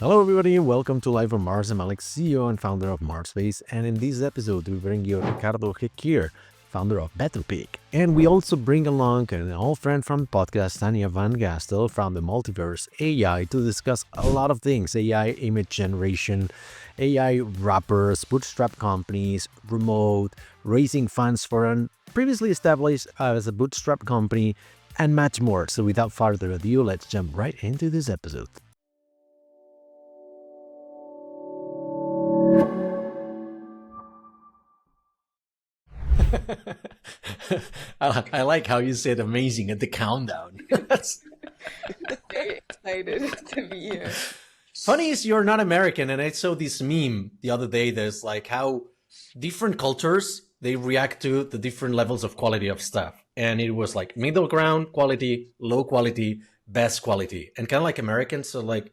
Hello everybody, welcome to Live on Mars. I'm Àlex, CEO and founder of MarsBased, and in this episode we bring you Ricardo Ghekiere, founder of BetterPic. And we also bring along an old friend from the podcast, Tanya Van Gastel from the Multiverse AI, to discuss a lot of things: AI image generation, AI wrappers, bootstrap companies, remote, raising funds for an previously established as a bootstrap company, and much more. So without further ado, let's jump right into this episode. I like how you said amazing at the countdown. Very excited to be here. Funny is you're not American, and I saw this meme the other day. There's like how different cultures they react to the different levels of quality of stuff, and it was like middle ground quality, low quality, best quality, and kind of like Americans. So like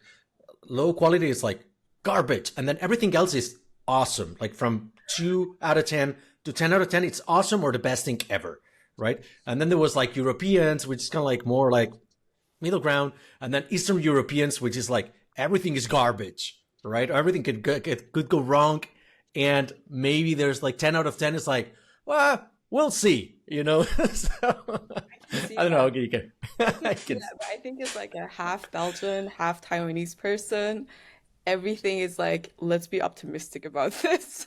low quality is like garbage, and then everything else is awesome. Like from 2 out of 10 to 10 out of 10, it's awesome or the best thing ever, right? And then there was like Europeans, which is kind of like more like middle ground, and then Eastern Europeans, which is like everything is garbage, right? Everything could go wrong, and maybe there's like 10 out of 10 is like, well, we'll see, you know. So, I don't know. Okay, you can. I can. Yeah, but I think it's like a half Belgian, half Taiwanese person. Everything is like, let's be optimistic about this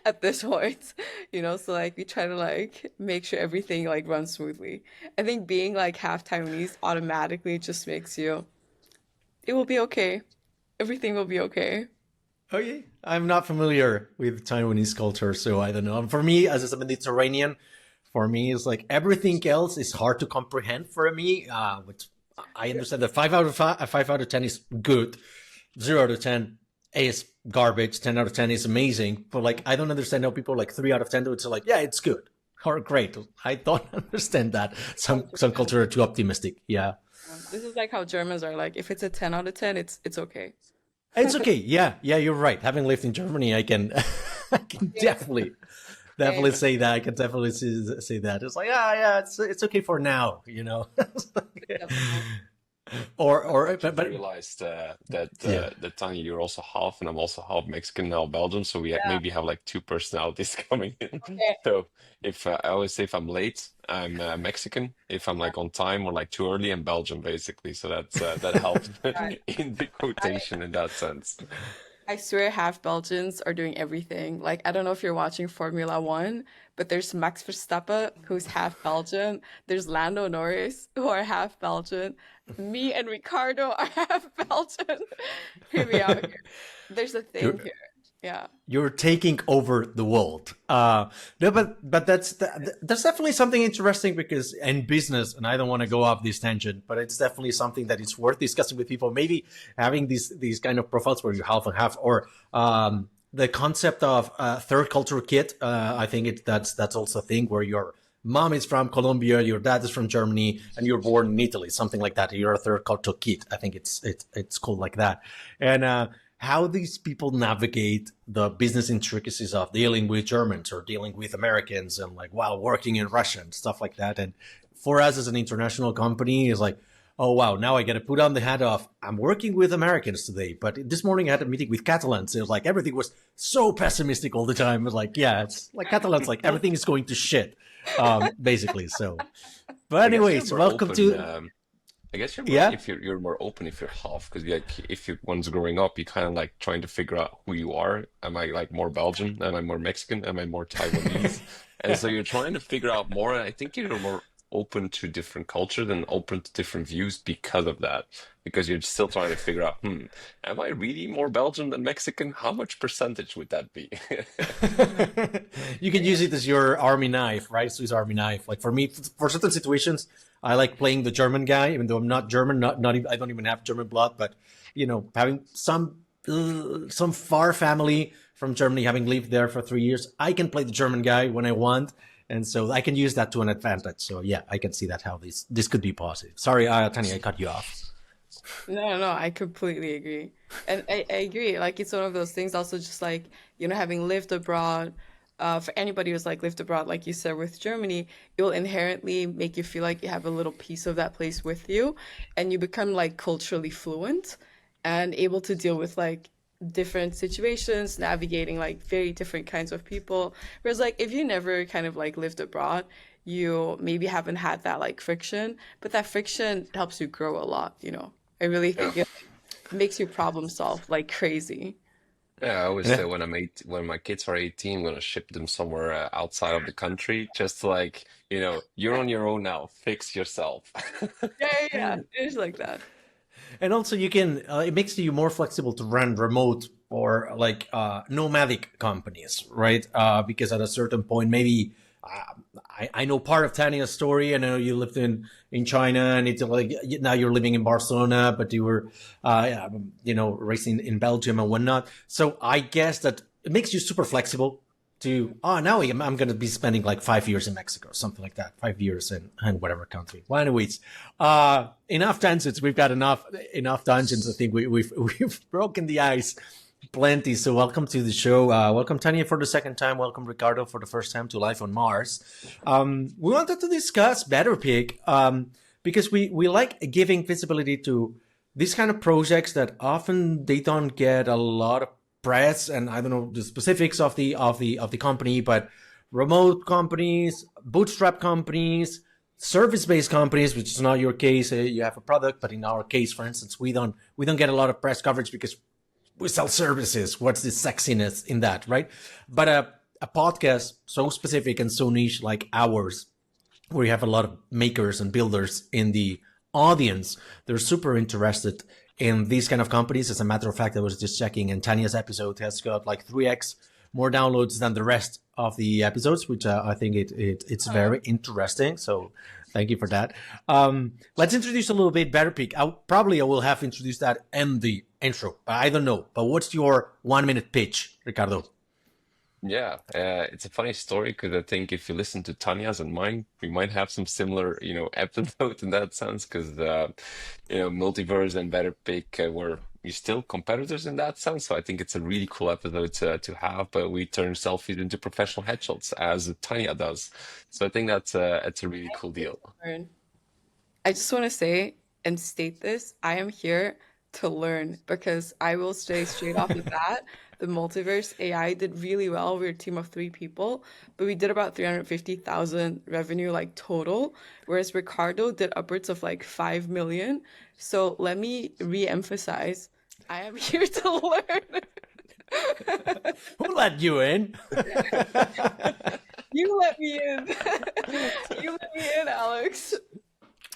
at this point, So like we try to like make sure everything like runs smoothly. I think being like half Taiwanese automatically just makes you, it will be okay. Everything will be okay. Okay, I'm not familiar with Taiwanese culture, so I don't know. For me, as a Mediterranean, for me, it's like everything else is hard to comprehend for me. Which I understand that 5 out of 10 is good, 0 out of 10 is garbage, 10 out of 10 is amazing. But like, I don't understand how people like 3 out of 10 do it. So like, yeah, it's good or great. I don't understand that. Some culture are too optimistic. Yeah. This is like how Germans are like, if it's a 10 out of 10, it's okay. It's okay. Yeah, you're right. Having lived in Germany, I can, I can definitely say that. I can definitely say that. It's like, yeah, it's okay for now, you know. But But realized yeah. that Tanya, you're also half, and I'm also half Mexican now, Belgian. So we Yeah. maybe have like two personalities coming in. Okay. So if I always say if I'm late, I'm Mexican. If I'm like on time or like too early, I'm Belgian, basically. So that helps God. in the I quotation in that sense. I swear half Belgians are doing everything. Like, I don't know if you're watching Formula One, but there's Max Verstappen, who's half Belgian. There's Lando Norris, who are half Belgian. Me and Ricardo are half Belgian. Hear me out here. There's a thing You're here. Yeah. you're taking over the world. No, but that's definitely something interesting because in business, and I don't want to go off this tangent, but it's definitely something that is worth discussing with people. Maybe having these kind of profiles where you're half and half, or the concept of third culture kit. I think that's also a thing where your mom is from Colombia, your dad is from Germany, and you're born in Italy, something like that. You're a third culture kit. I think it's called like that, and how these people navigate the business intricacies of dealing with Germans or dealing with Americans, and like while working in Russia and stuff like that. And for us as an international company, is like, oh wow, now I got to put on the hat of I'm working with Americans today. But this morning I had a meeting with Catalans. It was like everything was so pessimistic all the time. It was like, yeah, it's like Catalans, like everything is going to shit, basically. So, but I guess you're anyways, more welcome open. to I guess you're more yeah. if you're more open if you're half, because like if you once growing up, you kind of like trying to figure out who you are. Am I like more Belgian? Am I more Mexican? Am I more Taiwanese? And so you're trying to figure out more. And I think you're more open to different cultures and open to different views because of that. Because you're still trying to figure out, am I really more Belgian than Mexican? How much percentage would that be? You can use it as your army knife, right? Swiss army knife. Like for me, for certain situations, I like playing the German guy, even though I'm not German. Not even, I don't even have German blood. But having some far family from Germany, having lived there for 3 years, I can play the German guy when I want, and so I can use that to an advantage. So yeah, I can see that how this could be positive. Sorry, Tanya, I cut you off. No, I completely agree. And I agree. Like, it's one of those things also just like, having lived abroad, for anybody who's like lived abroad, like you said with Germany, it will inherently make you feel like you have a little piece of that place with you, and you become like culturally fluent. and able to deal with like different situations, navigating like very different kinds of people. Whereas like if you never kind of like lived abroad, you maybe haven't had that like friction, but that friction helps you grow a lot, you know. I really Yeah. think it makes you problem solve like crazy. Yeah, I always Yeah. say when my kids are 18, I'm gonna ship them somewhere outside of the country, just to, like, you're on your own now. Fix yourself. Yeah, yeah, yeah. It is like that. And also, you can it makes you more flexible to run remote or like nomadic companies, right? Because at a certain point, maybe I know part of Tanya's story. I know you lived in China, and it's like now you're living in Barcelona, but you were raised in Belgium and whatnot. So I guess that it makes you super flexible to now I'm going to be spending like 5 years in Mexico, something like that. 5 years in whatever country. Well, anyways, enough tangents. We've got enough tangents. I think we've broken the ice plenty. So welcome to the show. Welcome Tanya for the second time. Welcome Ricardo for the first time to Life on Mars. We wanted to discuss BetterPic because we like giving visibility to these kind of projects that often they don't get a lot of press, and I don't know the specifics of the company, but remote companies, bootstrap companies, service-based companies, which is not your case. You have a product, but in our case, for instance, we don't get a lot of press coverage because we sell services. What's the sexiness in that, right? But a podcast so specific and so niche like ours, where you have a lot of makers and builders in the audience, they're super interested in these kind of companies. As a matter of fact, I was just checking, and Tanya's episode has got like 3x more downloads than the rest of the episodes, which I think it's very interesting. So thank you for that. Let's introduce a little bit BetterPic. I will have introduced that in the intro, but I don't know. But what's your 1 minute pitch, Ricardo? Yeah, it's a funny story because I think if you listen to Tanya's and mine, we might have some similar, episodes in that sense. Because Multiverse and BetterPic were still competitors in that sense. So I think it's a really cool episode to have. But we turn selfies into professional headshots as Tanya does. So I think it's a really cool deal. I just want to say and state this, I am here to learn because I will say straight off the bat, the Multiverse AI did really well. We're a team of 3 people, but we did about 350,000 revenue like total, whereas Ricardo did upwards of like 5 million. So let me re-emphasize, I am here to learn. Who let you in? You let me in. You let me in, Àlex.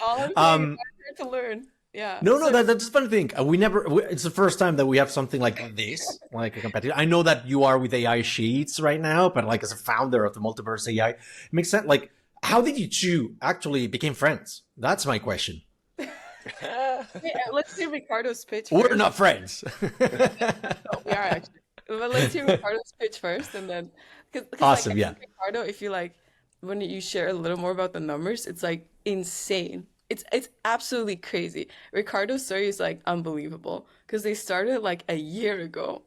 All I'm saying is I'm here to learn. Yeah. No, that's a funny thing. It's the first time that we have something like this, like a competitor. I know that you are with AI Sheets right now, but like as a founder of the Multiverse AI, it makes sense. Like, how did you two actually become friends? That's my question. Yeah, let's do Ricardo's pitch We're first. not friends. No, we are actually. But let's hear Ricardo's pitch first, and then because Awesome, like I yeah. think Ricardo, if you like, when you share a little more about the numbers, it's like insane. It's absolutely crazy. Ricardo's story is like unbelievable because they started like a year ago.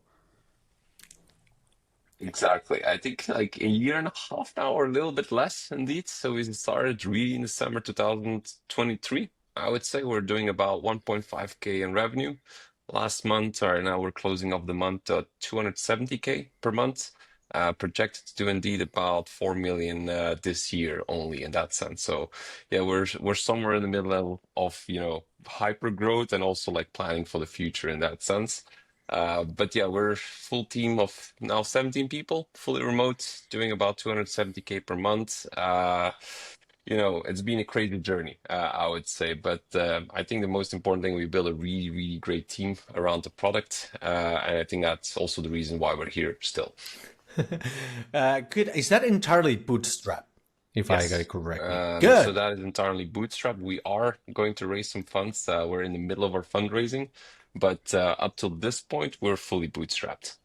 Exactly. I think like a year and a half now, or a little bit less, indeed. So we started really in December 2023. I would say we're doing about 1.5K in revenue last month, or now we're closing off the month at 270K per month. Projected to do indeed about 4 million this year only in that sense. So yeah, we're somewhere in the middle of hyper growth and also like planning for the future in that sense. But yeah, we're full team of now 17 people, fully remote, doing about 270K per month. It's been a crazy journey, I would say. But I think the most important thing, we built a really, really great team around the product. And I think that's also the reason why we're here still. Is that entirely bootstrap? If I got it Yes. correctly. So Good. that is entirely bootstrap. We are going to raise some funds. We're in the middle of our fundraising, but up till this point, we're fully bootstrapped.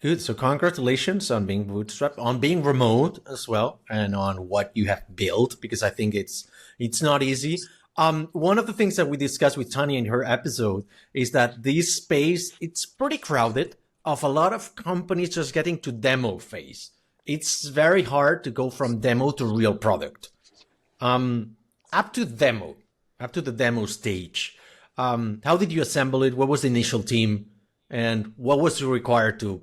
Good. So congratulations on being bootstrapped, on being remote as well, and on what you have built, because I think it's not easy. One of the things that we discussed with Tanya in her episode is that this space, it's pretty crowded, of a lot of companies just getting to demo phase. It's very hard to go from demo to real product. Up to the demo stage. How did you assemble it? What was the initial team, and what was required to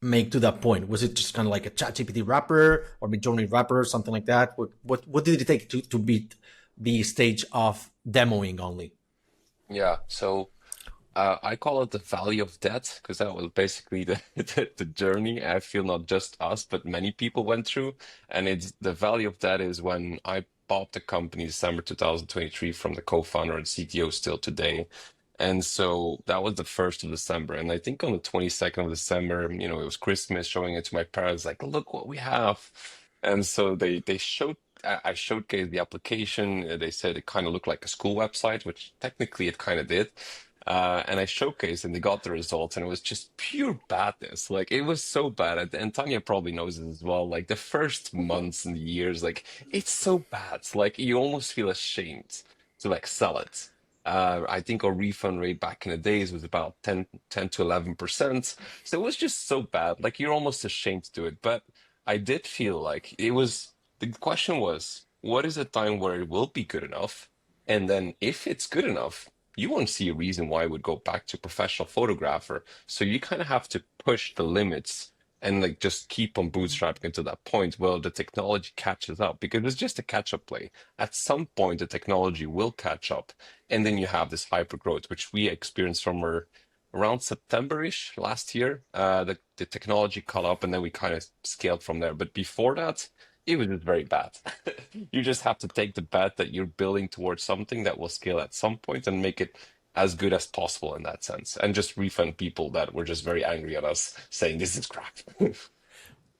make to that point? Was it just kind of like a ChatGPT wrapper or Midjourney wrapper, something like that? What did it take to beat the stage of demoing only? Yeah, so I call it the valley of death because that was basically the journey I feel not just us, but many people went through. And it's the valley of death is when I bought the company December 2023 from the co-founder and CTO still today. And so that was the 1st of December. And I think on the 22nd of December, it was Christmas, showing it to my parents, like, look what we have. And so they showed I showcased the application. They said it kind of looked like a school website, which technically it kind of did. And I showcased and they got the results, and it was just pure badness. Like it was so bad. And Tanya probably knows this as well. Like the first months and years, like it's so bad. Like you almost feel ashamed to like sell it. I think our refund rate back in the days was about 10 to 11%. So it was just so bad. Like you're almost ashamed to do it. But I did feel like the question was, what is a time where it will be good enough? And then if it's good enough, you won't see a reason why I would go back to professional photographer. So you kind of have to push the limits and like just keep on bootstrapping until that point where the technology catches up because it's just a catch-up play. At some point, the technology will catch up, and then you have this hyper growth, which we experienced from around September-ish last year. The technology caught up, and then we kind of scaled from there. But before that, it was just very bad. You just have to take the bet that you're building towards something that will scale at some point and make it as good as possible in that sense, and just refund people that were just very angry at us saying this is crap.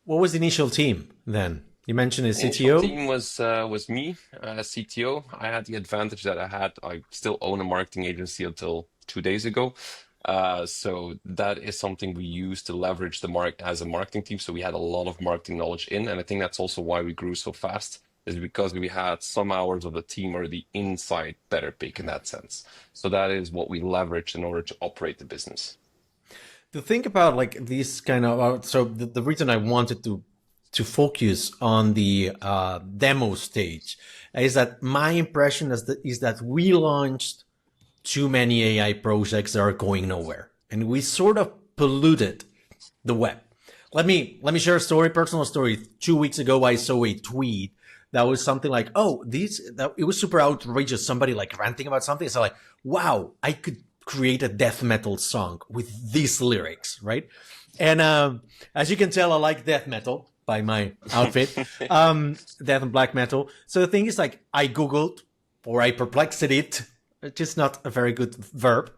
What was the initial team then? You mentioned a The initial CTO. team was me, CTO. I had the advantage that I still own a marketing agency until 2 days ago. So that is something we use to leverage the as a marketing team. So we had a lot of marketing knowledge in, and I think that's also why we grew so fast, is because we had some hours of the team already inside BetterPic in that sense. So that is what we leveraged in order to operate the business. To think about like these kind of so the reason I wanted to focus on the demo stage is that my impression is that we launched too many AI projects that are going nowhere, and we sort of polluted the web. Let me share a story, personal story. 2 weeks ago, I saw a tweet that was something like, "Oh, it was super outrageous." Somebody like ranting about something. So like, wow, I could create a death metal song with these lyrics, right? And as you can tell, I like death metal by my outfit, death and black metal. So the thing is, like, I Googled or I perplexed it, just not a very good verb,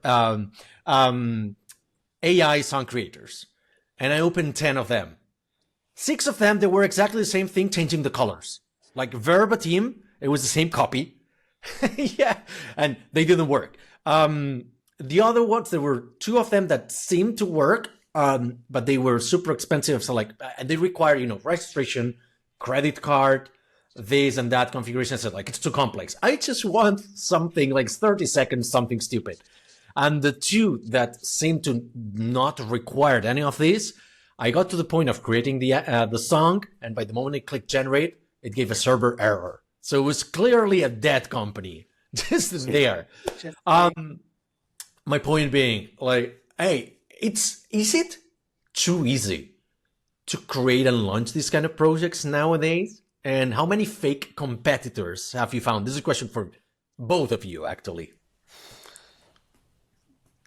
AI song creators. And I opened 10 of them. 6 of them, they were exactly the same thing, changing the colors. Like verbatim, it was the same copy. Yeah, and they didn't work. The other ones, there were 2 of them that seemed to work, but they were super expensive. So like, and they require, registration, credit card, this and that configuration. So like, it's too complex. I just want something like 30 seconds, something stupid. And the 2 that seemed to not require any of this, I got to the point of creating the song, and by the moment I clicked generate, it gave a server error. So it was clearly a dead company just there. My point being, like, hey, is it too easy to create and launch these kind of projects nowadays? And how many fake competitors have you found? This is a question for both of you, actually.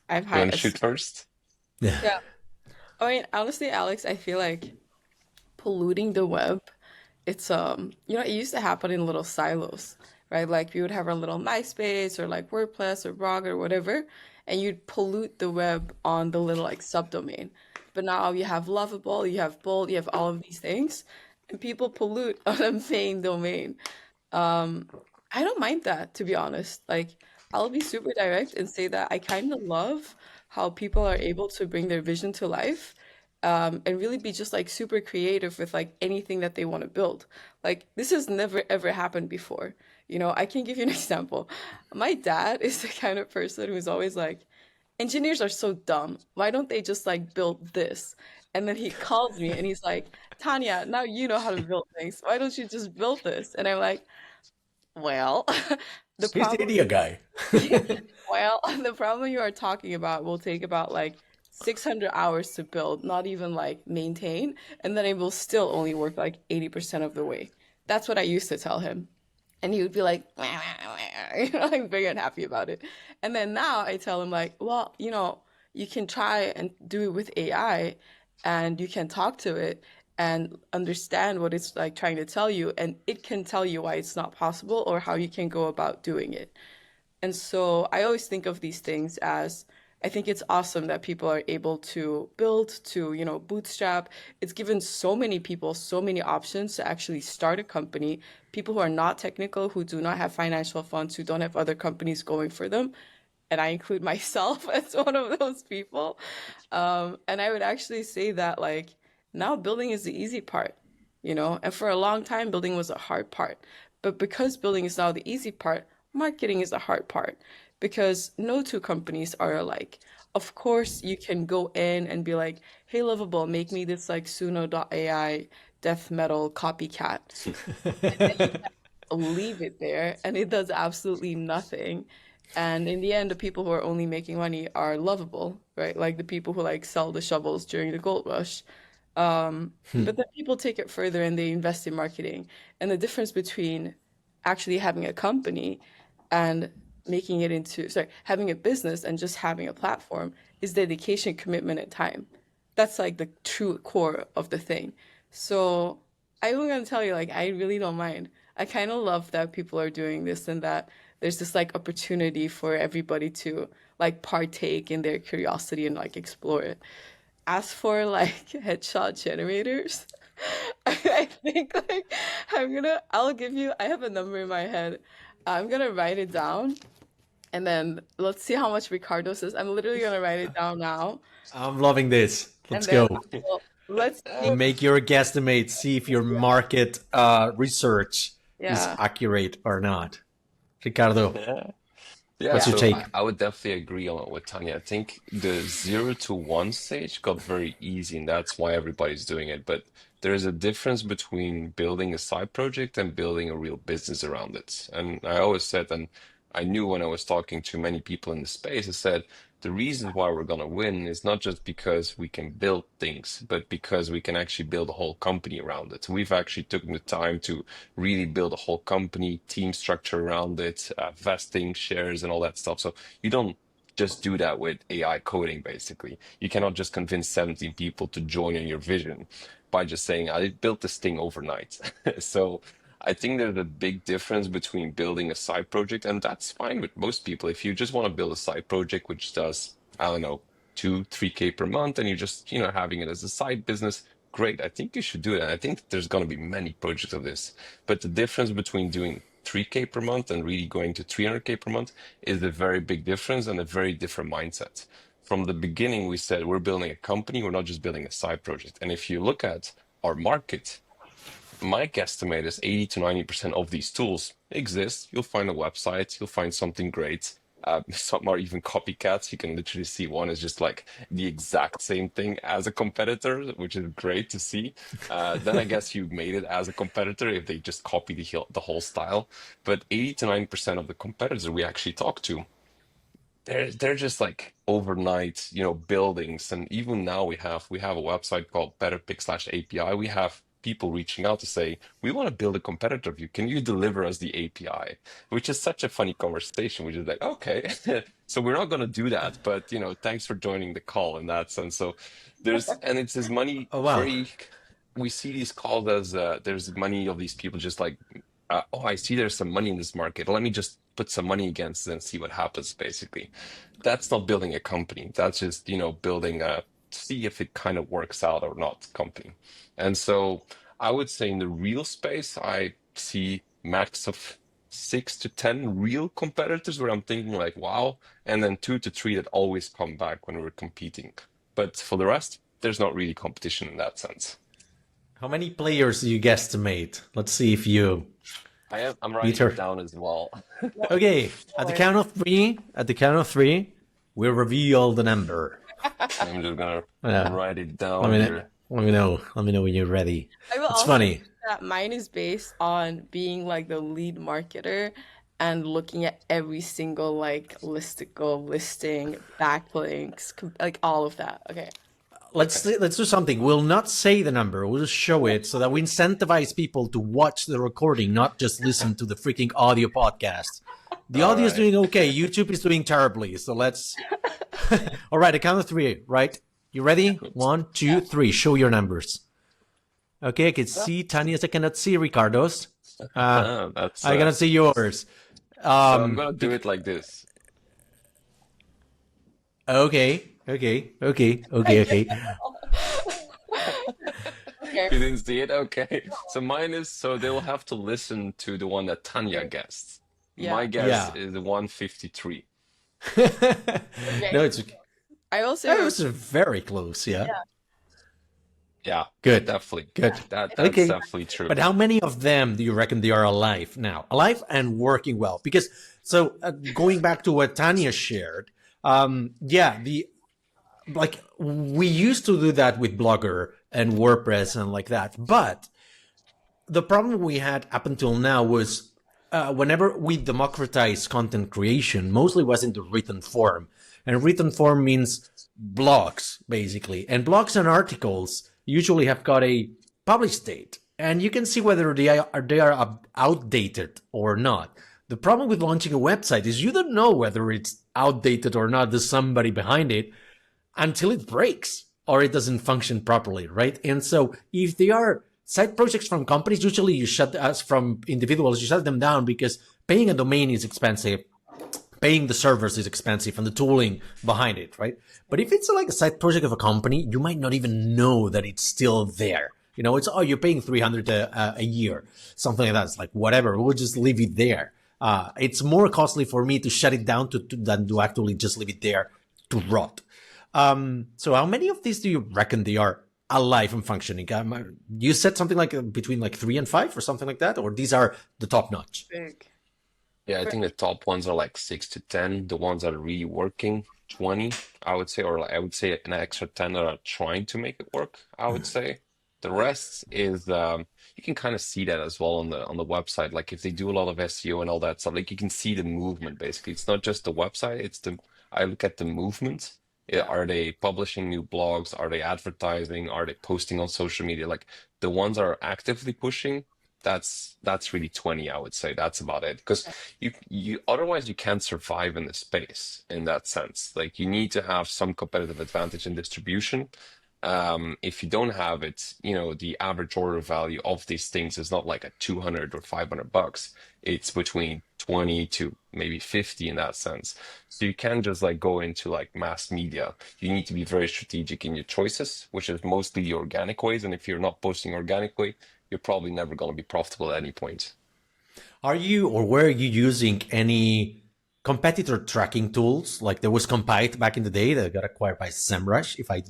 I've You want had to shoot first? yeah. I mean, honestly, Alex, I feel like polluting the web, it's it used to happen in little silos, right? Like we would have our little MySpace or like WordPress or Blog or whatever, and you'd pollute the web on the little like subdomain. But now you have Lovable, you have Bold, you have all of these things, and people pollute on a main domain. I don't mind that, to be honest. Like, I'll be super direct and say that I kind of love how people are able to bring their vision to life, and really be just like super creative with like anything that they want to build. Like, this has never ever happened before. I can give you an example. My dad is the kind of person who's always like, engineers are so dumb. Why don't they just like build this? And then he calls me and he's like, Tanya, now you know how to build things. Why don't you just build this? And I'm like, Well, the He's the problem idea guy. well, the problem you are talking about will take about like 600 hours to build, not even like maintain, and then it will still only work like 80% of the way. That's what I used to tell him. And he would be like, like very unhappy about it. And then now I tell him like, well, you can try and do it with AI and you can talk to it and understand what it's like trying to tell you, and it can tell you why it's not possible or how you can go about doing it. And so I always think of these things as I think it's awesome that people are able to build, to, bootstrap. It's given so many people so many options to actually start a company. People who are not technical, who do not have financial funds, who don't have other companies going for them. And I include myself as one of those people. And I would actually say that like now building is the easy part, and for a long time, building was a hard part. But because building is now the easy part, marketing is the hard part because no two companies are alike. Of course, you can go in and be like, hey, Lovable, make me this like Suno.ai death metal copycat. Leave it there, and it does absolutely nothing. And in the end, the people who are only making money are Lovable, right? Like the people who like sell the shovels during the gold rush. But then people take it further and they invest in marketing. And the difference between actually having a company and making it into, sorry, having a business and just having a platform is dedication, commitment, and time. That's like the true core of the thing. So I'm gonna tell you, like, I really don't mind. I kind of love that people are doing this and that there's this like opportunity for everybody to like partake in their curiosity and like explore it. As for like headshot generators, I think like I'll give you, I have a number in my head. I'm gonna write it down and then let's see how much Ricardo says. I'm literally gonna write it down now. I'm loving this. And Let's then go. let's see. Make your guesstimate. See if your market research is Yeah. accurate or not. Ricardo, Yeah. Yeah, what's your so take? I would definitely agree on with Tanya. I think the 0 to 1 stage got very easy, and that's why everybody's doing it. But there is a difference between building a side project and building a real business around it. And I always said, and I knew when I was talking to many people in the space, I said the reason why we're gonna win is not just because we can build things, but because we can actually build a whole company around it. We've actually taken the time to really build a whole company, team structure around it, vesting, shares, and all that stuff. So you don't just do that with AI coding, basically. You cannot just convince 17 people to join in your vision by just saying, I built this thing overnight. So I think there's a big difference between building a side project, and that's fine with most people. If you just want to build a side project which does, I don't know, 2, 3K per month, and you're just, having it as a side business, great. I think you should do it. And I think there's going to be many projects of this. But the difference between doing 3K per month and really going to 300K per month is a very big difference and a very different mindset. From the beginning, we said we're building a company, we're not just building a side project. And if you look at our market, my guesstimate is 80 to 90% of these tools exist. You'll find a website, you'll find something great. Some are even copycats. You can literally see one is just like the exact same thing as a competitor, which is great to see. Then I guess you made it as a competitor if they just copy the whole style. But 80 to 90% of the competitors we actually talk to, they're just like overnight, buildings. And even now we have a website called BetterPic/API. We have people reaching out to say, we want to build a competitor of you. Can you deliver us the API? Which is such a funny conversation. We're just like, okay, so we're not going to do that, but thanks for joining the call in that sense. So and it's this money Oh, wow. we see these calls as there's money of these people just like, oh, I see there's some money in this market. Let me just put some money against it and see what happens, basically. That's not building a company. That's just, building a see if it kind of works out or not company. And so I would say in the real space, I see max of 6 to 10 real competitors where I'm thinking like, wow, and then 2 to 3 that always come back when we're competing. But for the rest, there's not really competition in that sense. How many players do you guesstimate? Let's see if you I'm beat writing her. it down as well. Okay, at the count of three, we'll reveal the number. I'm just gonna Yeah. write it down Let me here. let me know. Let me know when you're ready. I will It's also funny. that mine is based on being like the lead marketer and looking at every single like listicle, listing, backlinks, like all of that. Okay. Let's do something. We'll not say the number. We'll just show it so that we incentivize people to watch the recording, not just listen to the freaking audio podcast. The audio is doing okay. YouTube is doing terribly. So let's. All right, a count of three. Right? You ready? 1, 2, 3. Show your numbers. Okay, I can see Tanya's. I cannot see Ricardo's. I cannot see yours. So I'm gonna do it like this. Okay. Okay. You didn't see it? Okay. So mine is, so they will have to listen to the one that Tanya guessed. Yeah. My guess Yeah. is 153. No, it's I also that was very close. Yeah. Yeah, Good. definitely. Good. That's Okay. definitely true. But how many of them do you reckon they are alive now? Alive and working well? Because so going back to what Tanya shared, we used to do that with Blogger and WordPress and like that. But the problem we had up until now was whenever we democratize content creation, mostly was in the written form. And written form means blogs, basically. And blogs and articles usually have got a published date. And you can see whether they are outdated or not. The problem with launching a website is you don't know whether it's outdated or not. There's somebody behind it until it breaks or it doesn't function properly, right? And so if they are side projects from companies, usually you shut us from individuals, you shut them down because paying a domain is expensive. Paying the servers is expensive and the tooling behind it, right? But if it's like a side project of a company, you might not even know that it's still there. You know, it's, oh, you're paying 300 a year, something like that. It's like, whatever, we'll just leave it there. It's more costly for me to shut it down than to actually just leave it there to rot. So how many of these do you reckon they are alive and functioning? You said something like between like 3 and 5 or something like that, or these are the top notch? big. Yeah, I think the top ones are like 6 to 10. The ones that are really working, 20, I would say, or like, I would say an extra 10 that are trying to make it work, I would say. The rest is you can kind of see that as well on the website. Like if they do a lot of SEO and all that stuff, like you can see the movement basically. It's not just the website, it's the I look at the movement. Are they publishing new blogs? Are they advertising? Are they posting on social media? Like the ones that are actively pushing, that's really 20, I would say. That's about it. Because you otherwise you can't survive in the space in that sense. Like you need to have some competitive advantage in distribution. If you don't have it, you know, the average order value of these things is not like a 200 or $500. It's between 20 to maybe 50 in that sense. So you can't just like go into like mass media. You need to be very strategic in your choices, which is mostly the organic ways. And if you're not posting organically, you're probably never going to be profitable at any point. Are you or were you using any competitor tracking tools? Like there was Compite back in the day that got acquired by SEMrush, if I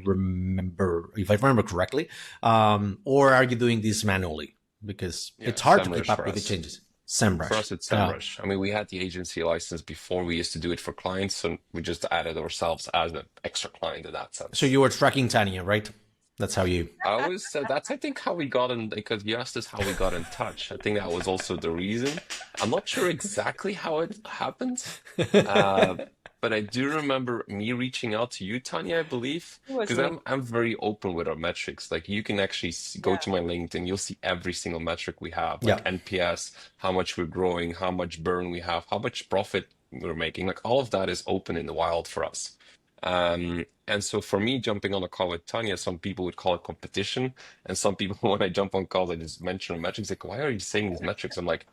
remember correctly. Or are you doing this manually? Because it's hard to keep up with the changes. SEMrush. For us, it's SEMrush. I mean, we had the agency license before. We used to do it for clients, so we just added ourselves as an extra client in that sense. So you were tracking Tanya, right? That's how you. That's I think how we got in, because you asked us how we got in touch. I think that was also the reason. I'm not sure exactly how it happened, but I do remember me reaching out to you, Tanya, I believe, because I'm very open with our metrics. Like you can actually go to my LinkedIn, you'll see every single metric we have, like NPS, how much we're growing, how much burn we have, how much profit we're making. Like all of that is open in the wild for us. And so for me, jumping on a call with Tanya, some people would call it competition. And some people, when I jump on calls, I just mention metrics. Like, why are you saying these metrics? I'm like,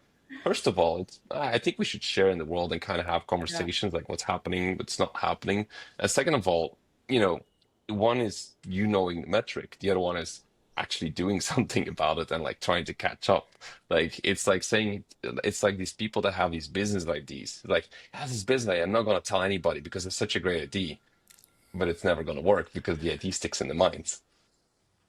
first of all, I think we should share in the world and kind of have conversations like what's happening, what's not happening. And second of all, you know, one is you knowing the metric. The other one is actually doing something about it and like trying to catch up. Like it's like saying, it's like these people that have these business ideas. Like, I have this business idea, I'm not going to tell anybody because it's such a great idea. But it's never going to work because the idea sticks in the minds.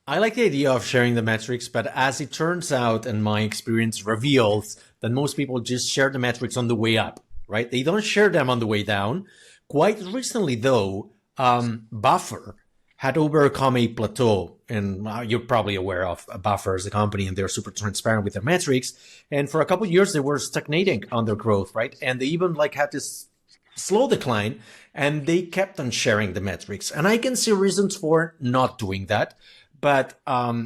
I like the idea of sharing the metrics, but as it turns out, and my experience reveals, that most people just share the metrics on the way up, right? They don't share them on the way down. Quite recently, though, Buffer had overcome a plateau, and you're probably aware of Buffer as a company, and they're super transparent with their metrics. And for a couple of years, they were stagnating on their growth, right? And they even like had this slow decline, and they kept on sharing the metrics. And I can see reasons for not doing that. But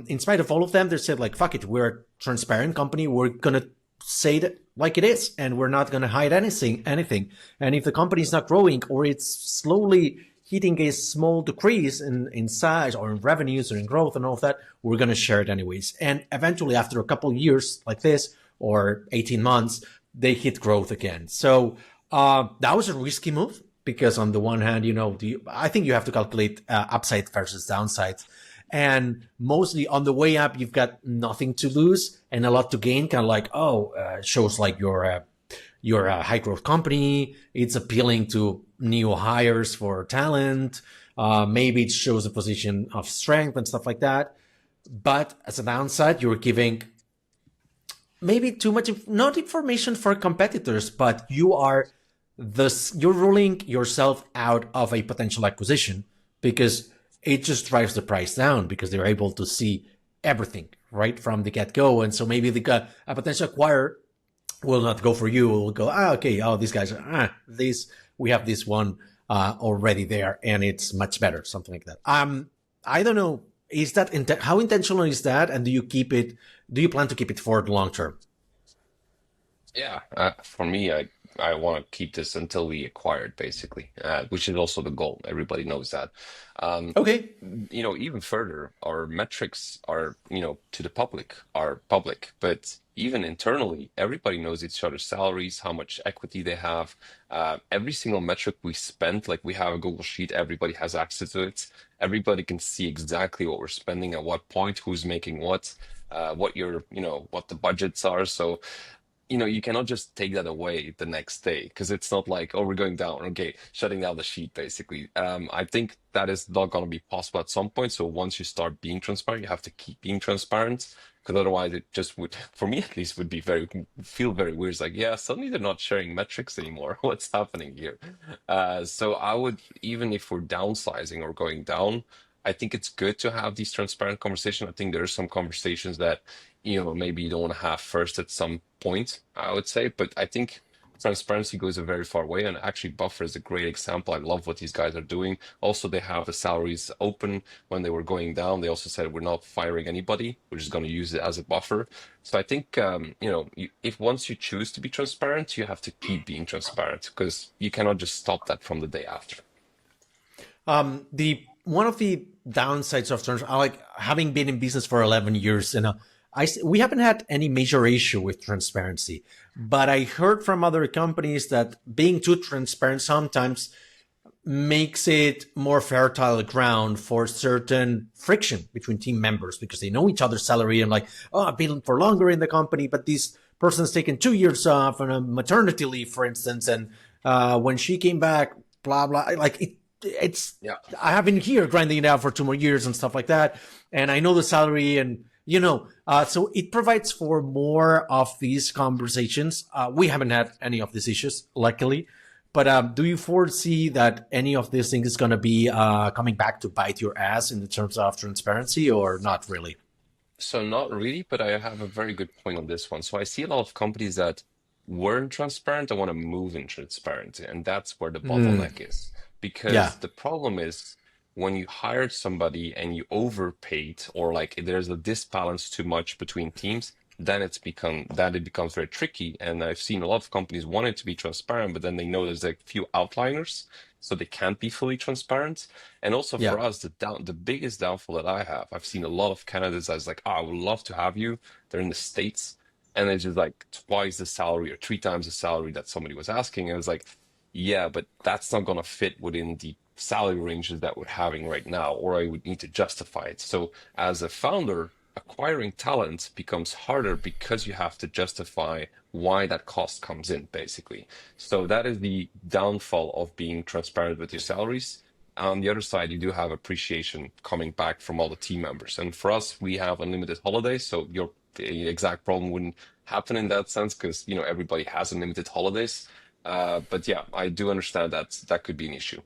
in spite of all of them, they said like, fuck it, we're a transparent company. We're going to say that like it is, and we're not going to hide anything. And if the company is not growing or it's slowly hitting a small decrease in size or in revenues or in growth and all of that, we're going to share it anyways. And eventually, after a couple of years like this or 18 months, they hit growth again. So that was a risky move because on the one hand, I think you have to calculate upside versus downside. And mostly on the way up, you've got nothing to lose and a lot to gain. Kind of like, shows like you're a high growth company. It's appealing to new hires for talent. Maybe it shows a position of strength and stuff like that. But as a downside, you're giving maybe too much, not information for competitors, but you're ruling yourself out of a potential acquisition because it just drives the price down because they're able to see everything right from the get-go. And so maybe a potential acquirer will not go for you. Will go, okay, these guys are, we have this one already there and it's much better, something like that. I don't know. Is that how intentional is that? And do you plan to keep it for the long term? Yeah, for me, I want to keep this until we acquire it, basically, which is also the goal. Everybody knows that. Okay. Even further, our metrics are, to the public, are public, but even internally, everybody knows each other's salaries, how much equity they have. Every single metric we spend, like we have a Google Sheet, everybody has access to it. Everybody can see exactly what we're spending at what point, who's making what what the budgets are. So you cannot just take that away the next day because it's not like, oh, we're going down, okay, shutting down the sheet, basically. I think that is not going to be possible at some point. So once you start being transparent, you have to keep being transparent because otherwise it just would, for me at least, would feel very weird. It's like, yeah, suddenly they're not sharing metrics anymore. What's happening here? So I would, even if we're downsizing or going down, I think it's good to have these transparent conversations. I think there are some conversations that maybe you don't want to have first at some point, I would say. But I think transparency goes a very far way. And actually, Buffer is a great example. I love what these guys are doing. Also, they have the salaries open when they were going down. They also said, we're not firing anybody. We're just going to use it as a buffer. So I think, if once you choose to be transparent, you have to keep being transparent because you cannot just stop that from the day after. One of the downsides of like having been in business for 11 years, we haven't had any major issue with transparency, but I heard from other companies that being too transparent sometimes makes it more fertile ground for certain friction between team members because they know each other's salary and like, I've been for longer in the company, but this person's taken 2 years off on a maternity leave, for instance. And when she came back, blah, blah, I have been here grinding it out for 2 more years and stuff like that. And I know the salary and, so it provides for more of these conversations. We haven't had any of these issues, luckily. But do you foresee that any of these things is going to be coming back to bite your ass in terms of transparency or not really? So not really, but I have a very good point on this one. So I see a lot of companies that weren't transparent and want to move in transparency, and that's where the bottleneck is. Because the problem is when you hired somebody and you overpaid or like there's a disbalance too much between teams, then it becomes very tricky. And I've seen a lot of companies wanting to be transparent, but then they know there's a few outliners, so they can't be fully transparent. And also for us, the biggest downfall that I've seen a lot of candidates as like, I would love to have you. They're in the States and it's just like twice the salary or 3 times the salary that somebody was asking. And I was like, yeah, but that's not going to fit within the salary ranges that we're having right now, or I would need to justify it. So as a founder, acquiring talent becomes harder because you have to justify why that cost comes in, basically. So that is the downfall of being transparent with your salaries. On the other side, you do have appreciation coming back from all the team members. And for us, we have unlimited holidays. So your exact problem wouldn't happen in that sense because, everybody has unlimited holidays. But yeah, I do understand that could be an issue.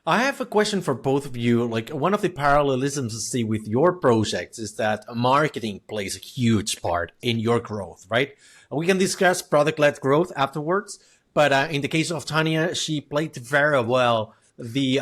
I have a question for both of you. Like one of the parallelisms I see with your projects is that marketing plays a huge part in your growth, right? We can discuss product-led growth afterwards, but in the case of Tanya, she played very well the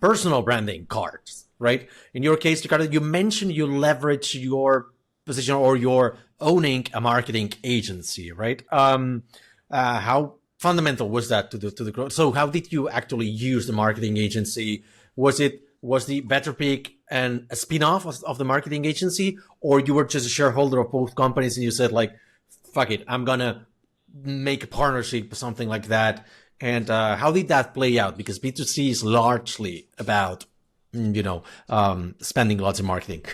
personal branding cards, right? In your case, Ricardo, you mentioned you leverage your position or you're owning a marketing agency, right? How fundamental was that to the growth? So how did you actually use the marketing agency? Was the BetterPic and a spin-off of the marketing agency, or you were just a shareholder of both companies and you said like, fuck it, I'm gonna make a partnership or something like that? And how did that play out? Because B2C is largely about spending lots of marketing.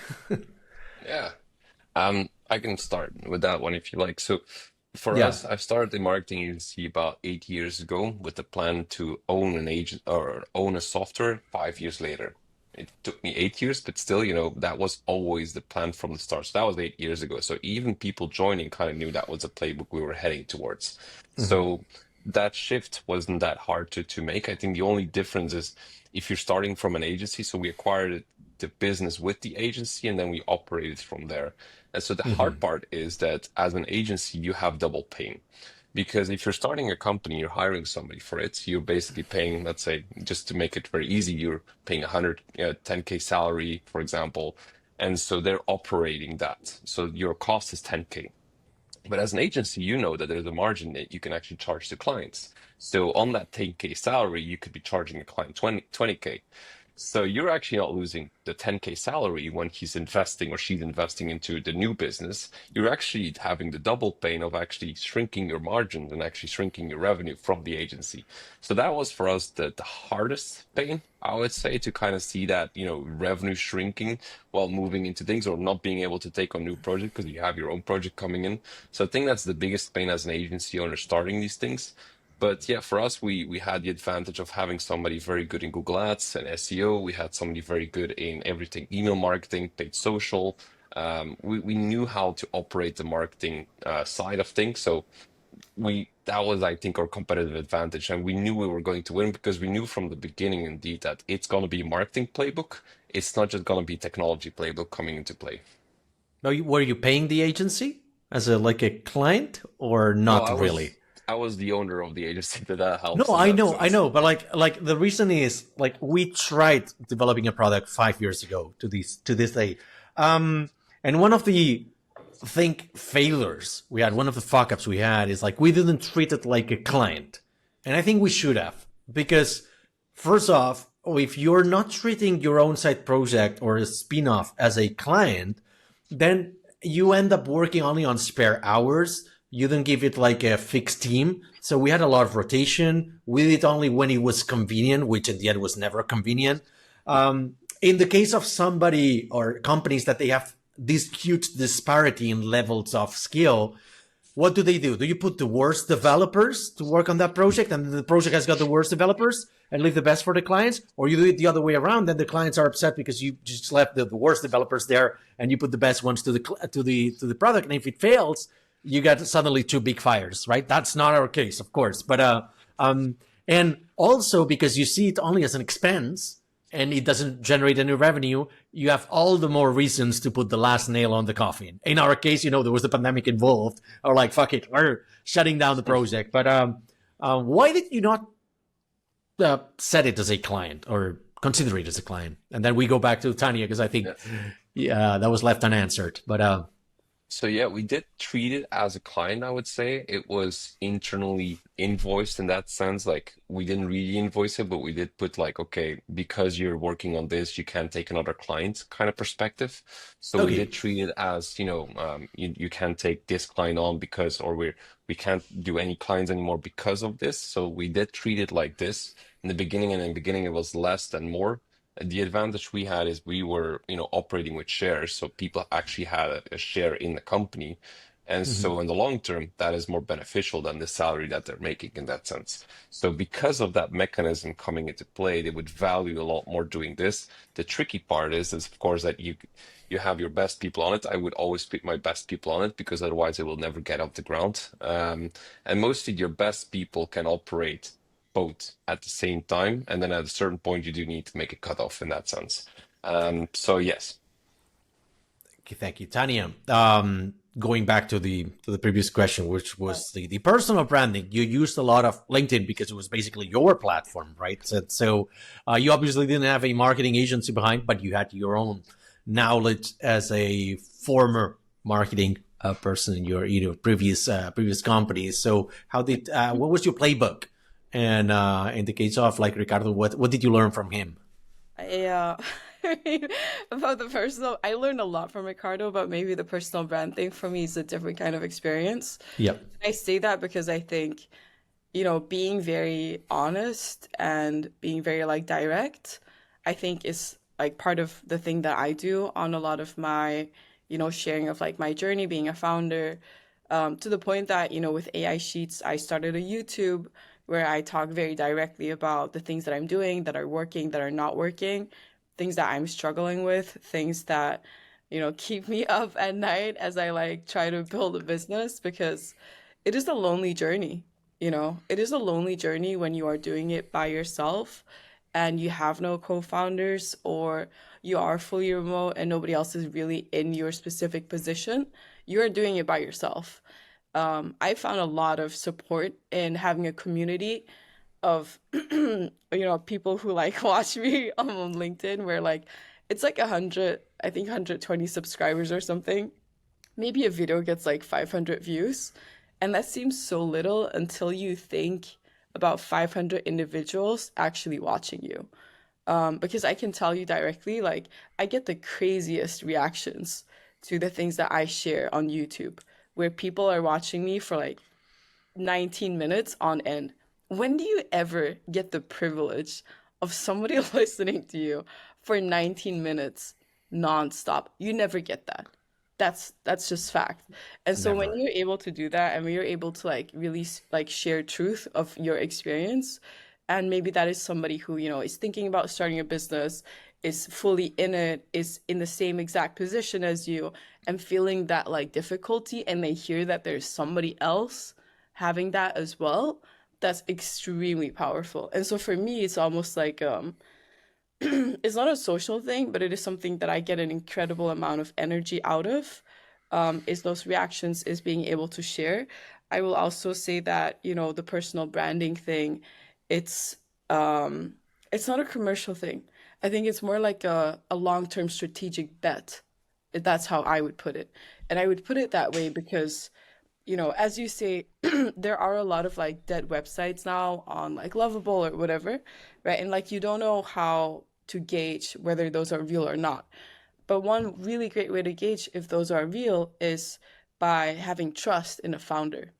Yeah. I can start with that one if you like. So for Yeah. us, I started the marketing agency about 8 years ago with the plan to own an agent or own a software 5 years later. It took me 8 years, but still, that was always the plan from the start. So that was 8 years ago. So even people joining kind of knew that was a playbook we were heading towards. Mm-hmm. So that shift wasn't that hard to make. I think the only difference is if you're starting from an agency, so we acquired the business with the agency and then we operated from there. And so the Mm-hmm. hard part is that as an agency, you have double pain. Because if you're starting a company, you're hiring somebody for it, you're basically paying, let's say, just to make it very easy, you're paying 10K salary, for example. And so they're operating that. So your cost is 10K. But as an agency, you know that there's a margin that you can actually charge to clients. So on that 10K salary, you could be charging a client 20K. So you're actually not losing the 10K salary when he's investing or she's investing into the new business. You're actually having the double pain of actually shrinking your margins and actually shrinking your revenue from the agency. So that was for us the hardest pain, I would say, to kind of see that, revenue shrinking while moving into things or not being able to take on new projects because you have your own project coming in. So I think that's the biggest pain as an agency owner starting these things. But yeah, for us, we had the advantage of having somebody very good in Google Ads and SEO. We had somebody very good in everything, email marketing, paid social. We knew how to operate the marketing side of things. So that was, I think, our competitive advantage. And we knew we were going to win because we knew from the beginning, indeed, that it's going to be a marketing playbook. It's not just going to be technology playbook coming into play. Now, were you paying the agency as like a client or No, not I really? was I was the owner of the agency, that No, helps in that I sense. know, but like the reason is like we tried developing a product 5 years ago to this day, and one of the think failures we had, one of the fuck ups we had is like we didn't treat it like a client, and I think we should have because first off, if you're not treating your own side project or a spin-off as a client, then you end up working only on spare hours. You don't give it like a fixed team. So we had a lot of rotation. We did it only when it was convenient, which in the end was never convenient. In the case of somebody or companies that they have this huge disparity in levels of skill, what do? Do you put the worst developers to work on that project and the project has got the worst developers and leave the best for the clients? Or you do it the other way around and the clients are upset because you just left the worst developers there and you put the best ones to the product. And if it fails, you got suddenly two big fires, right? That's not our case, of course. But and also because you see it only as an expense and it doesn't generate any revenue, you have all the more reasons to put the last nail on the coffin. In our case, there was the pandemic involved, or like, fuck it, we're shutting down the project. But why did you not set it as a client or consider it as a client? And then we go back to Tanya because I think Yeah. that was left unanswered. But So yeah, we did treat it as a client, I would say. It was internally invoiced in that sense. Like we didn't really invoice it, but we did put like, okay, because you're working on this, you can't take another client kind of perspective. So we did okay. treat it as, you can't take this client on because, or we can't do any clients anymore because of this. So we did treat it like this in the beginning, and in the beginning it was less than more. The advantage we had is we were, operating with shares, so people actually had a share in the company. And Mhm. so in the long term, that is more beneficial than the salary that they're making in that sense. So because of that mechanism coming into play, they would value a lot more doing this. The tricky part is of course that you have your best people on it. I would always put my best people on it because otherwise it will never get off the ground. And mostly your best people can operate both at the same time, and then at a certain point you do need to make a cutoff in that sense. So yes. Okay, thank you, Tanya. Going back to the previous question, which was the personal branding, you used a lot of LinkedIn because it was basically your platform, right? So you obviously didn't have a marketing agency behind, but you had your own knowledge as a former marketing person in your previous companies. So how did what was your playbook? And in the case of like Ricardo, what did you learn from him? Yeah. I mean, about the personal, I learned a lot from Ricardo, but maybe the personal brand thing for me is a different kind of experience. Yep. I say that because I think, being very honest and being very like direct, I think is like part of the thing that I do on a lot of my, sharing of like my journey being a founder, to the point that, with AI Sheets, I started a YouTube where I talk very directly about the things that I'm doing, that are working, that are not working, things that I'm struggling with, things that, keep me up at night as I like try to build a business because it is a lonely journey. It is a lonely journey when you are doing it by yourself and you have no co-founders, or you are fully remote and nobody else is really in your specific position. You are doing it by yourself. I found a lot of support in having a community of people who like watch me on LinkedIn, where like it's like 100, I think 120 subscribers or something. Maybe a video gets like 500 views, and that seems so little until you think about 500 individuals actually watching you. Because I can tell you directly, like I get the craziest reactions to the things that I share on YouTube, where people are watching me for like 19 minutes on end. When do you ever get the privilege of somebody listening to you for 19 minutes nonstop? You never get that. That's just fact. And so when Never. you're able to do that and when you're able to like really like share truth of your experience, and maybe that is somebody who, is thinking about starting a business, is fully in it, is in the same exact position as you, and feeling that like difficulty, and they hear that there's somebody else having that as well, that's extremely powerful. And so for me, it's almost like it's not a social thing, but it is something that I get an incredible amount of energy out of. Is those reactions, is being able to share. I will also say that, the personal branding thing, it's it's not a commercial thing. I think it's more like a long-term strategic bet. That's how I would put it. And I would put it that way because as you say, there are a lot of like dead websites now on like Lovable or whatever, right? And like you don't know how to gauge whether those are real or not. But one really great way to gauge if those are real is by having trust in a founder.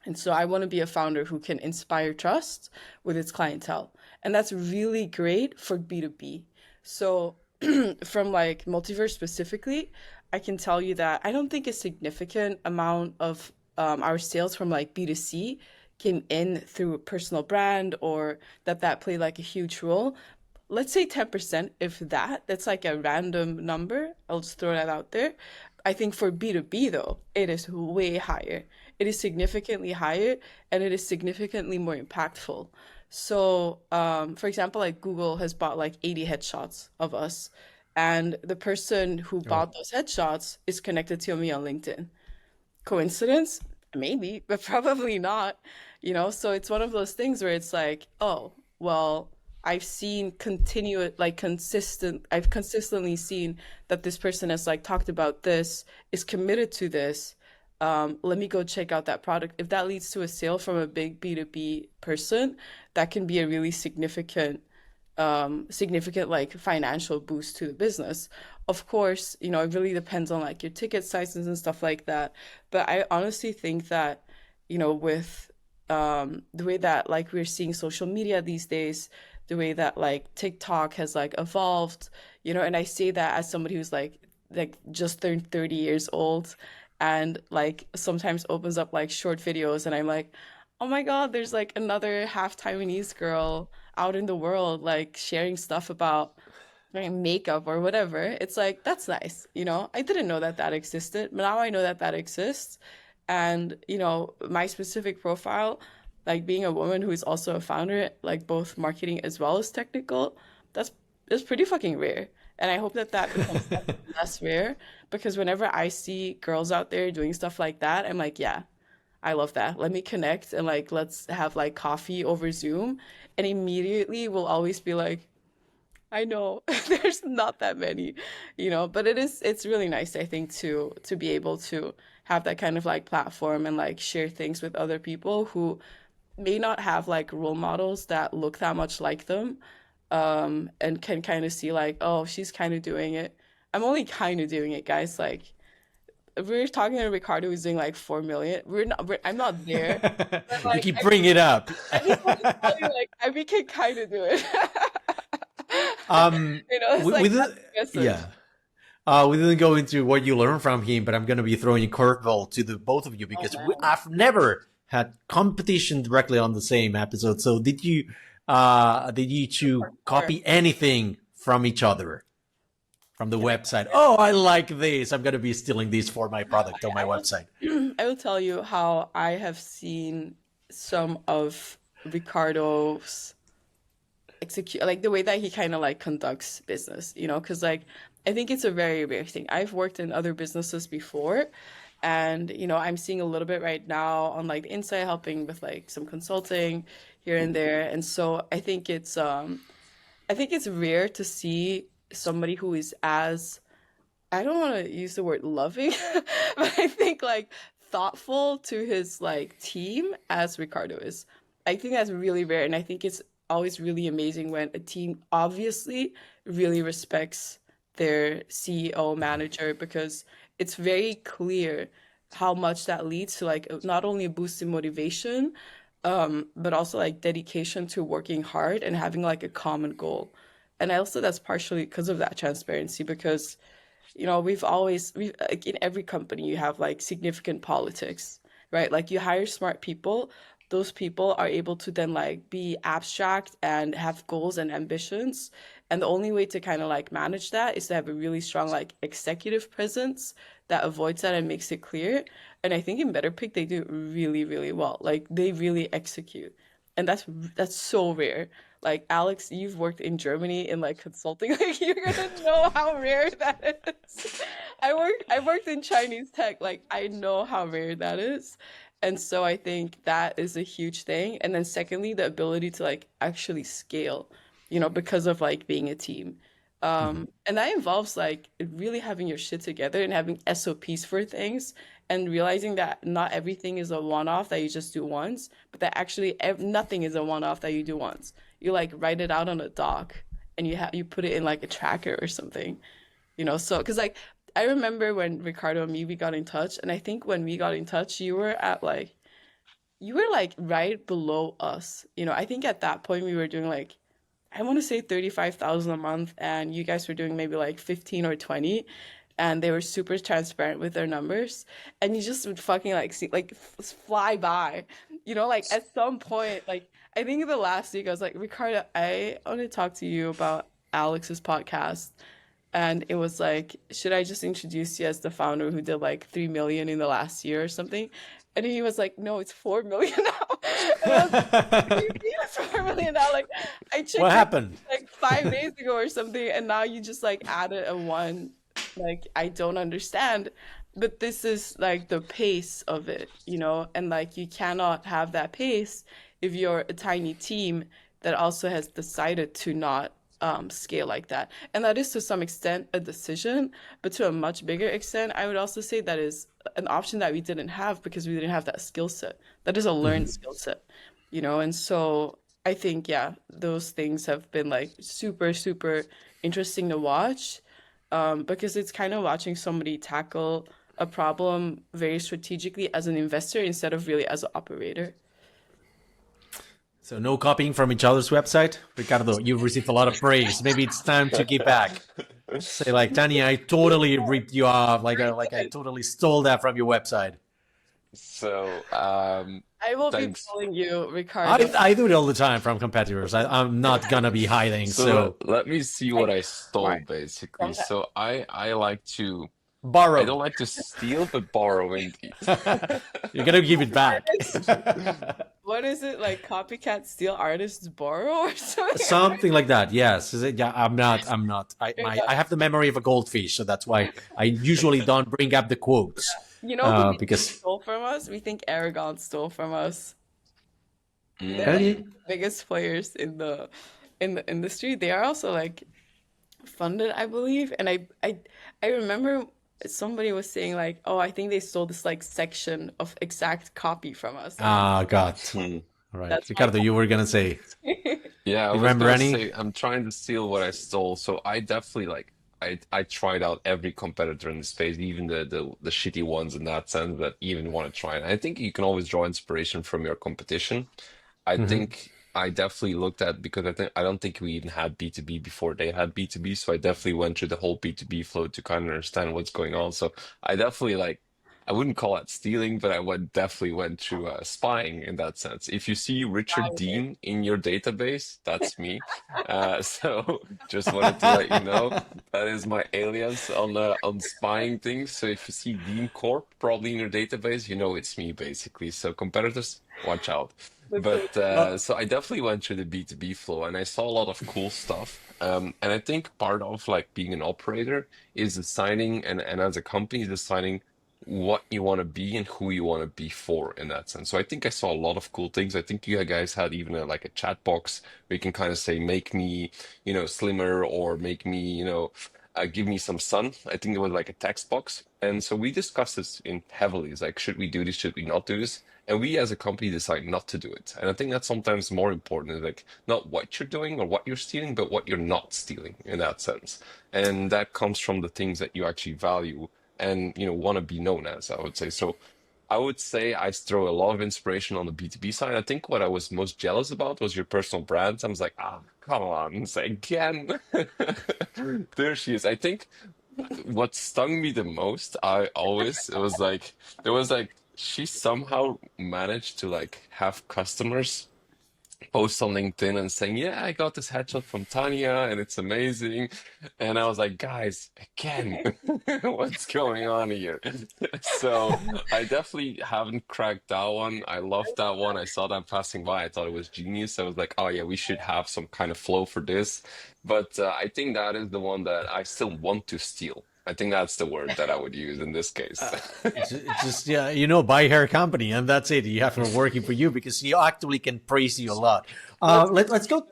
And so I want to be a founder who can inspire trust with its clientele. And that's really great for B2B. So from like Multiverse specifically, I can tell you that I don't think a significant amount of our sales from like B2C came in through a personal brand, or that played like a huge role. Let's say 10%, if that's like a random number. I'll just throw that out there. I think for B2B though, it is way higher. It is significantly higher, and it is significantly more impactful. So, for example, like Google has bought like 80 headshots of us, and the person who Oh, bought those headshots is connected to me on LinkedIn. Coincidence? Maybe, but probably not. So it's one of those things where it's like, oh, well, I've consistently seen that this person has like talked about this, is committed to this. Let me go check out that product. If that leads to a sale from a big B2B person, that can be a really significant like financial boost to the business. Of course, it really depends on like your ticket sizes and stuff like that. But I honestly think that, with the way that like we're seeing social media these days, the way that like TikTok has like evolved, and I say that as somebody who's like just turned 30 years old, and like sometimes opens up like short videos, and I'm like, oh my God, there's like another half Taiwanese girl out in the world, like sharing stuff about like, makeup or whatever. It's like, that's nice. I didn't know that existed, but now I know that exists. And, my specific profile, like being a woman who is also a founder, like both marketing as well as technical, that's pretty fucking rare. And I hope that that becomes less rare, because whenever I see girls out there doing stuff like that, I'm like, yeah, I love that. Let me connect and like let's have like coffee over Zoom. And immediately we'll always be like, I know there's not that many, but it's really nice, I think, to be able to have that kind of like platform and like share things with other people who may not have like role models that look that much like them, and can kind of see like, oh, she's kind of doing it. I'm only kind of doing it, guys. Like we're talking to Ricardo who's doing like 4 million. I'm not there. But You like keep bringing it up. I just want to tell you, like we can kind of do it. It's like We that's didn't, the message. yeah. We didn't go into what you learned from him, but I'm going to be throwing a curveball to the both of you, Oh because man. I've never had competition directly on the same episode. So did you two For sure. copy anything from each other, from the Can I website? Oh, I like this. I'm going to be stealing this for my product on my I will website. I will tell you how I have seen some of Ricardo's execute, like the way that he kind of like conducts business, because like I think it's a very rare thing. I've worked in other businesses before, and I'm seeing a little bit right now on like the inside, helping with like some consulting here and there. And so I think it's rare to see somebody who is as, I don't want to use the word loving, but I think like thoughtful to his like team as Ricardo is. I think that's really rare, and I think it's always really amazing when a team obviously really respects their CEO manager, because it's very clear how much that leads to like not only a boost in motivation, but also like dedication to working hard and having like a common goal. And I also, that's partially because of that transparency, because we've like in every company you have like significant politics, right? Like you hire smart people, those people are able to then like be abstract and have goals and ambitions. And the only way to kind of like manage that is to have a really strong like executive presence that avoids that and makes it clear. And I think in BetterPic they do really, really well. Like they really execute. And that's so rare. Like Alex, you've worked in Germany in like consulting. Like you're gonna know how rare that is. I worked in Chinese tech. Like I know how rare that is. And so I think that is a huge thing. And then secondly, the ability to like actually scale, because of like being a team. And that involves like really having your shit together and having SOPs for things, and realizing that not everything is a one-off that you just do once, but that actually nothing is a one-off that you do once. You like write it out on a doc, and you put it in like a tracker or something, so because like I remember when Ricardo and me we got in touch, and I think when we got in touch you were like right below us. I think at that point we were doing like, I want to say 35,000 a month, and you guys were doing maybe like 15 or 20, and they were super transparent with their numbers, and you just would fucking like see like fly by. Like at some point, like I think in the last week I was like, Ricardo, I want to talk to you about Alex's podcast. And it was like, should I just introduce you as the founder who did like 3 million in the last year or something? And he was like, no, it's 4 million now. And I was like, what do you mean it's 4 million now? Like, I checked What it happened? like 5 days ago or something, and now you just like added a one. Like, I don't understand. But this is like the pace of it, and like you cannot have that pace if you're a tiny team that also has decided to not scale like that. And that is to some extent a decision, but to a much bigger extent, I would also say that is an option that we didn't have because we didn't have that skill set. That is a learned skill set, and so I think, yeah, those things have been like super, super interesting to watch, because it's kind of watching somebody tackle a problem very strategically as an investor instead of really as an operator. So no copying from each other's website. Ricardo, you've received a lot of praise. Maybe it's time to give back. Say like, Tanya, I totally ripped you off. Like I totally stole that from your website. So, I will be thanks. telling you, Ricardo. I do it all the time from competitors. I'm not gonna be hiding. So So let me see what I stole Smart. basically. Okay. So I like to I Borrow. don't like to steal, but borrow indeed. You're gonna give it back. Artists, what is it like? Copycat steal, artists borrow, or something? Something like that. Yes. Is it? Yeah. I'm not. I'm not. I have the memory of a goldfish, so that's why I usually don't bring up the quotes. You know who we think Because stole from us? We think Aragon stole from us. They're like Mm. okay. the biggest players in the industry. They are also like funded, I believe. And I remember somebody was saying like, oh, I think they stole this like section of exact copy from us. And I'm Ah, God. Hmm. All right, that's my Ricardo, you were gonna say. Yeah, I You was remember gonna any? say I'm trying to steal what I stole. So I definitely like I tried out every competitor in the space, even the shitty ones in that sense that even want to try. And I think you can always draw inspiration from your competition. I Hmm. think I definitely looked at because I don't think we even had B2B before they had B2B. So I definitely went through the whole B2B flow to kind of understand what's going on. So I definitely like I wouldn't call it stealing, but I went definitely went through spying in that sense. If you see Richard Dean in your database, that's me. So just wanted to let you know that is my alias on spying things. So if you see Dean Corp probably in your database, you know it's me basically. So competitors, watch out. But Well, so I definitely went through the B2B flow and I saw a lot of cool stuff. And I think part of like being an operator is deciding and as a company deciding what you want to be and who you want to be for in that sense. So I think I saw a lot of cool things. I think you guys had even like a chat box where you can kind of say, make me, slimmer or make me, give me some sun. I think it was like a text box. And so we discussed this in heavily. It's like, should we do this? Should we not do this? And we as a company decide not to do it. And I think that's sometimes more important, is like not what you're doing or what you're stealing, but what you're not stealing in that sense. And that comes from the things that you actually value and want to be known as, I would say. So I would say I throw a lot of inspiration on the B2B side. I think what I was most jealous about was your personal brands. I was like, ah, come on, say again. There she is. I think what stung me the most, it was like there was like she somehow managed to like have customers post on LinkedIn and saying, "Yeah, I got this headshot from Tanya and it's amazing." And I was like, "Guys, again, what's going on here?" So I definitely haven't cracked that one. I loved that one. I saw that passing by. I thought it was genius. I was like, "Oh yeah, we should have some kind of flow for this." But I think that is the one that I still want to steal. I think that's the word that I would use in this case. it's just yeah, buy her company, and that's it. You have her working for you because she actively can praise you a lot. Let's Let's go.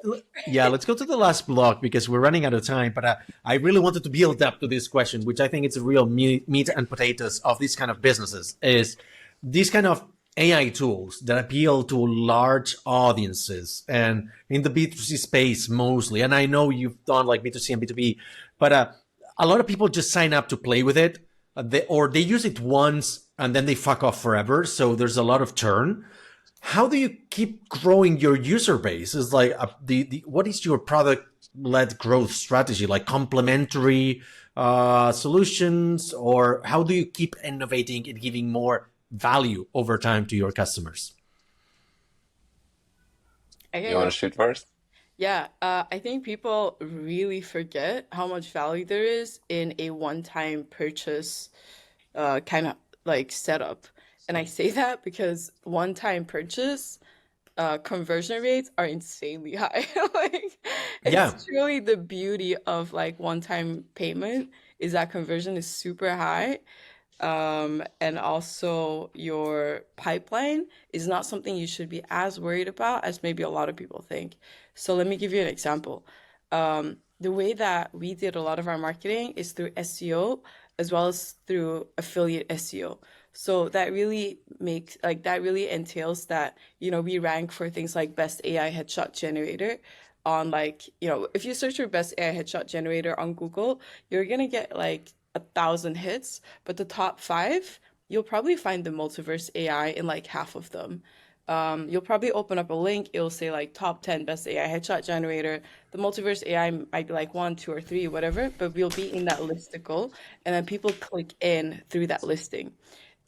Yeah, let's go to the last block because we're running out of time. But I really wanted to build up to this question, which I think it's a real meat and potatoes of these kind of businesses. Is these kind of AI tools that appeal to large audiences and in the B2C space mostly. And I know you've done like B2C and B2B, but a lot of people just sign up to play with it, or they use it once and then they fuck off forever. So there's a lot of churn. How do you keep growing your user base? Is like the what is your product led growth strategy? Like complementary solutions, or how do you keep innovating and giving more value over time to your customers? I can You want go. to shoot first? Yeah, I think people really forget how much value there is in a one-time purchase kind of like setup. And I say that because one-time purchase conversion rates are insanely high. Like Yeah, it's truly the beauty of like one-time payment is that conversion is super high. And also your pipeline is not something you should be as worried about as maybe a lot of people think. So let me give you an example. The way that we did a lot of our marketing is through SEO as well as through affiliate SEO. So that really entails that, we rank for things like best AI headshot generator on like, if you search for best AI headshot generator on Google, you're gonna get like 1,000 hits, but the top five, you'll probably find the Multiverse AI in like half of them. You'll probably open up a link, it'll say like top 10 best AI headshot generator. The Multiverse AI might be like one, two, or three, whatever, but we'll be in that listicle, and then people click in through that listing.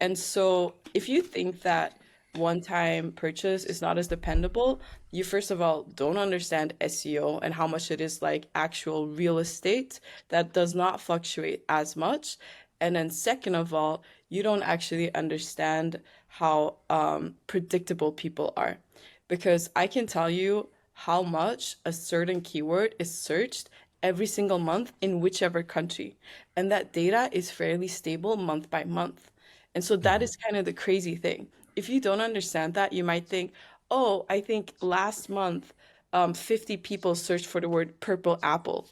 And so if you think that one-time purchase is not as dependable, you first of all don't understand SEO and how much it is like actual real estate that does not fluctuate as much. And then second of all, you don't actually understand how predictable people are. Because I can tell you how much a certain keyword is searched every single month in whichever country. And that data is fairly stable month by month. And so that is kind of the crazy thing. If you don't understand that, you might think, oh, I think last month 50 people searched for the word purple apple.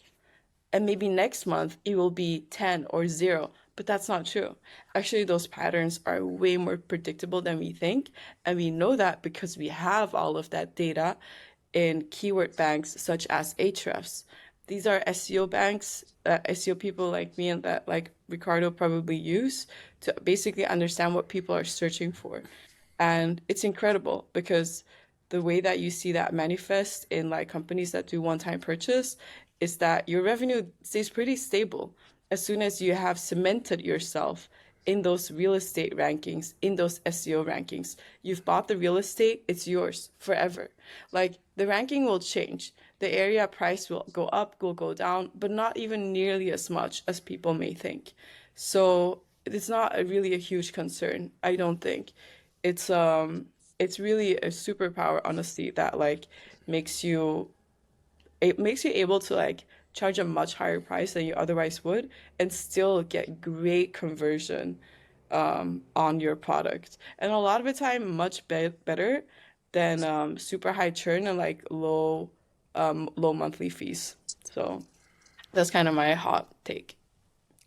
And maybe next month it will be 10 or 0, but that's not true. Actually, those patterns are way more predictable than we think. And we know that because we have all of that data in keyword banks such as Ahrefs. These are SEO banks, SEO people like me and that like Ricardo probably use to basically understand what people are searching for. And it's incredible because the way that you see that manifest in like companies that do one-time purchase is that your revenue stays pretty stable as soon as you have cemented yourself in those real estate rankings, in those SEO rankings. You've bought the real estate, it's yours forever. Like the ranking will change. The area price will go up, will go down, but not even nearly as much as people may think. So it's not really a huge concern, I don't think. It's really a superpower, honestly, that like makes you it makes you able to like charge a much higher price than you otherwise would and still get great conversion on your product. And a lot of the time, much better than super high churn and like low monthly fees. So that's kind of my hot take.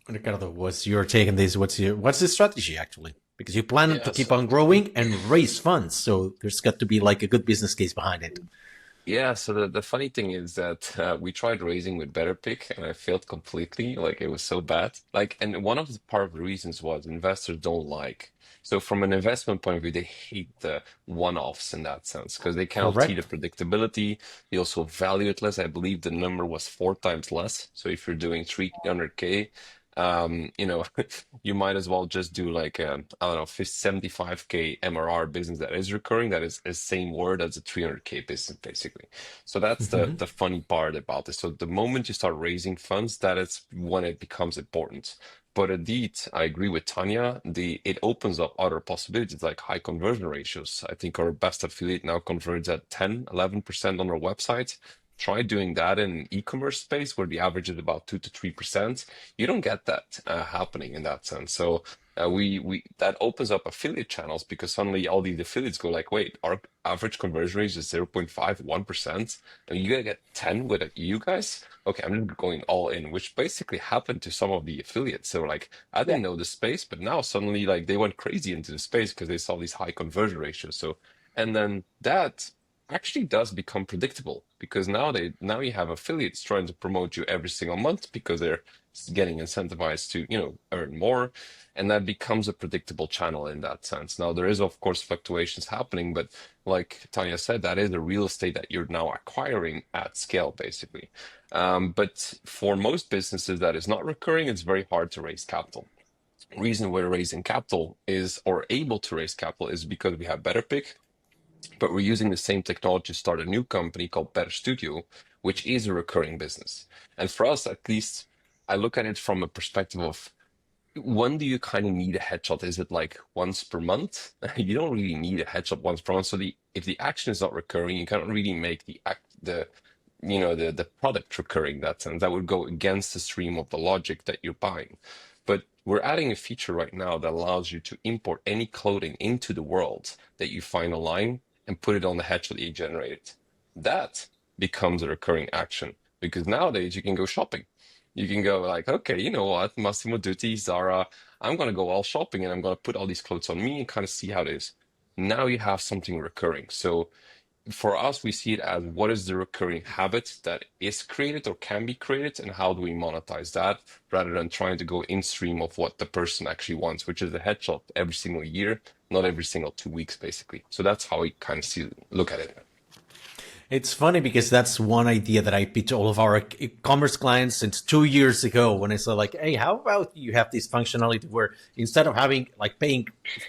Ricardo, what's your take on this? What's the strategy actually? Because you plan to Yeah, keep so on growing and raise funds, so there's got to be like a good business case behind it. yeah, so the funny thing is that we tried raising with BetterPic and I failed completely. Like it was so bad. Like, and one of the part of the reasons was investors don't like. So from an investment point of view, they hate the one-offs in that sense because they cannot see the Correct. predictability. They also value it less. I believe the number was 4 times less. So if you're doing 300K, you know, you might as well just do like I don't know, 75K MRR business that is recurring. That is the same word as a 300K business, basically. So that's the funny part about this. So the moment you start raising funds, that is when it becomes important. But indeed, I agree with Tanya. It opens up other possibilities like high conversion ratios. I think our best affiliate now converts at 10, 11% on our website. Try doing that in an e-commerce space where the average is about 2 to 3%. You don't get that happening in that sense. So we that opens up affiliate channels because suddenly all these affiliates go like, wait, our average conversion rate is 0.5, 1%, and you gotta get 10 with you guys. Okay, I'm just going all in, which basically happened to some of the affiliates. So like, I Yeah. didn't know the space, but now suddenly like they went crazy into the space because they saw these high conversion ratios. So, and then that actually does become predictable because now you have affiliates trying to promote you every single month because they're getting incentivized to earn more, and that becomes a predictable channel in that sense. Now there is of course fluctuations happening, but like Tanya said, that is the real estate that you're now acquiring at scale basically. But for most businesses that is not recurring, it's very hard to raise capital. Reason we're raising capital is, or able to raise capital, is because we have BetterPic, but we're using the same technology to start a new company called Better Studio, which is a recurring business. And for us, at least, I look at it from a perspective of when do you kind of need a headshot? Is it like once per month? You don't really need a headshot once per month. So if the action is not recurring, you cannot really make the product recurring in that sense. That would go against the stream of the logic that you're buying. But we're adding a feature right now that allows you to import any clothing into the world that you find online and put it on the headshot that you generated. That becomes a recurring action because nowadays you can go shopping. You can go like, okay, you know what, Massimo Dutti, Zara, I'm gonna go all shopping and I'm gonna put all these clothes on me and kind of see how it is. Now you have something recurring. So for us, we see it as what is the recurring habit that is created or can be created, and how do we monetize that rather than trying to go in stream of what the person actually wants, which is a headshot every single year, not every single 2 weeks, basically. So that's how we kind of look at it. It's funny because that's one idea that I pitch all of our e-commerce clients since 2 years ago when I said like, hey, how about you have this functionality where instead of having like paying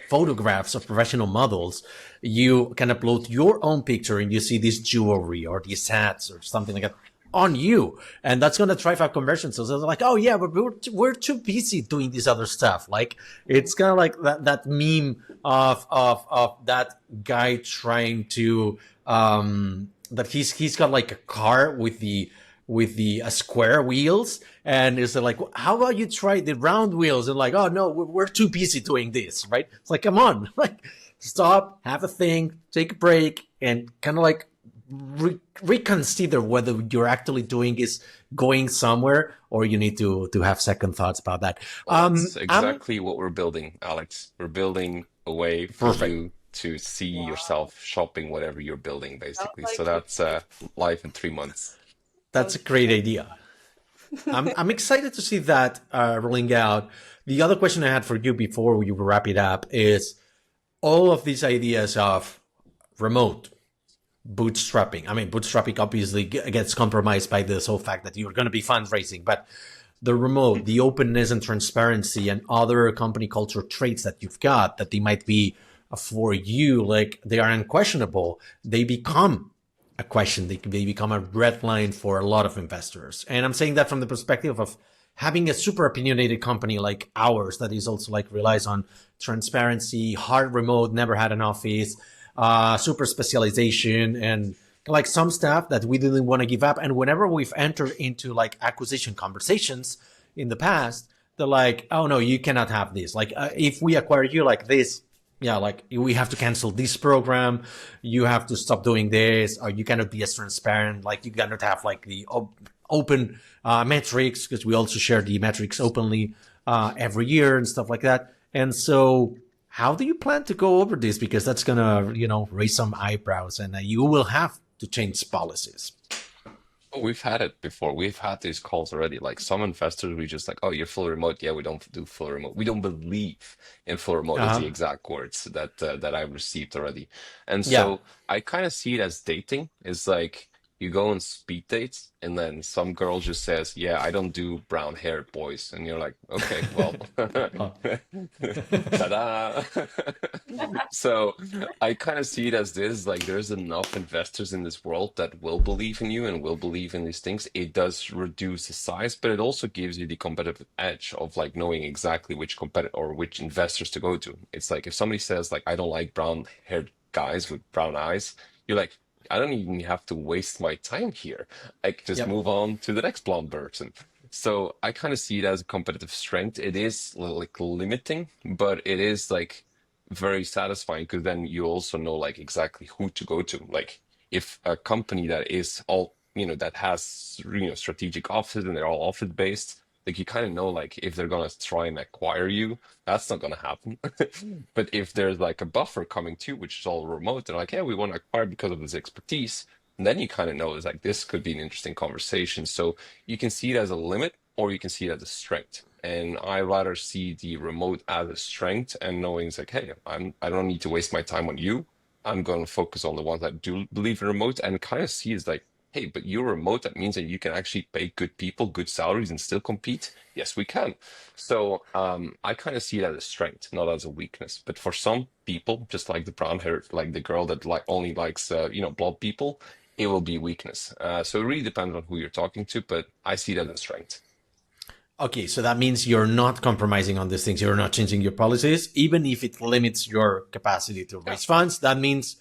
photographs of professional models, you can upload your own picture and you see this jewelry or these hats or something like that on you, and that's going to drive up conversion. So they're like, oh yeah, but we're too busy doing this other stuff. Like it's kind of like that meme of that guy trying to that he's got like a car with the square wheels, and it's like, how about you try the round wheels? And like, oh no, we're too busy doing this, right? It's like, come on, like stop, have a think, take a break, and kind of like reconsider whether you're actually doing is going somewhere, or you need to have second thoughts about that. That's exactly what we're building, Alex. We're building a way for Perfect. you to see yourself shopping whatever you're building, basically. like So that's live in 3 months. That's a great idea. I'm excited to see that rolling out. The other question I had for you before we wrap it up is all of these ideas of remote bootstrapping. I mean, bootstrapping obviously gets compromised by the sole fact that you're going to be fundraising, but the remote, the openness and transparency and other company culture traits that you've got that they might be for you, like they are unquestionable. They become a question. They become a red line for a lot of investors. And I'm saying that from the perspective of having a super opinionated company like ours that is also like relies on transparency, hard remote, never had an office, super specialization, and like some stuff that we didn't want to give up. And whenever we've entered into like acquisition conversations in the past, they're like, oh no, you cannot have this. Like if we acquire you like this, yeah, like we have to cancel this program. You have to stop doing this, or you cannot be as transparent. Like you cannot have like the open metrics, because we also share the metrics openly every year and stuff like that. And so how do you plan to go over this? Because that's going to, raise some eyebrows, and you will have to change policies. Oh, we've had it before. We've had these calls already. Like some investors, we just like, oh, you're full remote. Yeah, we don't do full remote. We don't believe in full remote is the exact words that I've received already. And Yeah. so I kind of see it as dating. It's like you go on speed dates, and then some girl just says, yeah, I don't do brown haired boys. And you're like, okay, well, ta-da. So I kind of see it as this, like there's enough investors in this world that will believe in you and will believe in these things. It does reduce the size, but it also gives you the competitive edge of like knowing exactly which competitor or which investors to go to. It's like if somebody says like, I don't like brown haired guys with brown eyes, you're like, I don't even have to waste my time here. I can just Yep. move on to the next blonde person. So I kind of see it as a competitive strength. It is like limiting, but it is like very satisfying because then you also know like exactly who to go to. Like if a company that is all, that has, strategic offices and they're all office based, like you kind of know like if they're gonna try and acquire you, that's not gonna happen. But if there's like a buffer coming too, which is all remote, they're like, yeah, we want to acquire because of this expertise. And then you kind of know it's like this could be an interesting conversation. So you can see it as a limit or you can see it as a strength. And I rather see the remote as a strength and knowing it's like, hey, I don't need to waste my time on you. I'm going to focus on the ones that do believe in remote and kind of see it's like, hey, but you're remote. That means that you can actually pay good people, good salaries and still compete. Yes, we can. So I kind of see it as a strength, not as a weakness. But for some people, just like the brown hair, like the girl that like only likes, blonde people, it will be weakness. So it really depends on who you're talking to, but I see that as a strength. Okay, so that means you're not compromising on these things. You're not changing your policies, even if it limits your capacity to raise funds. That means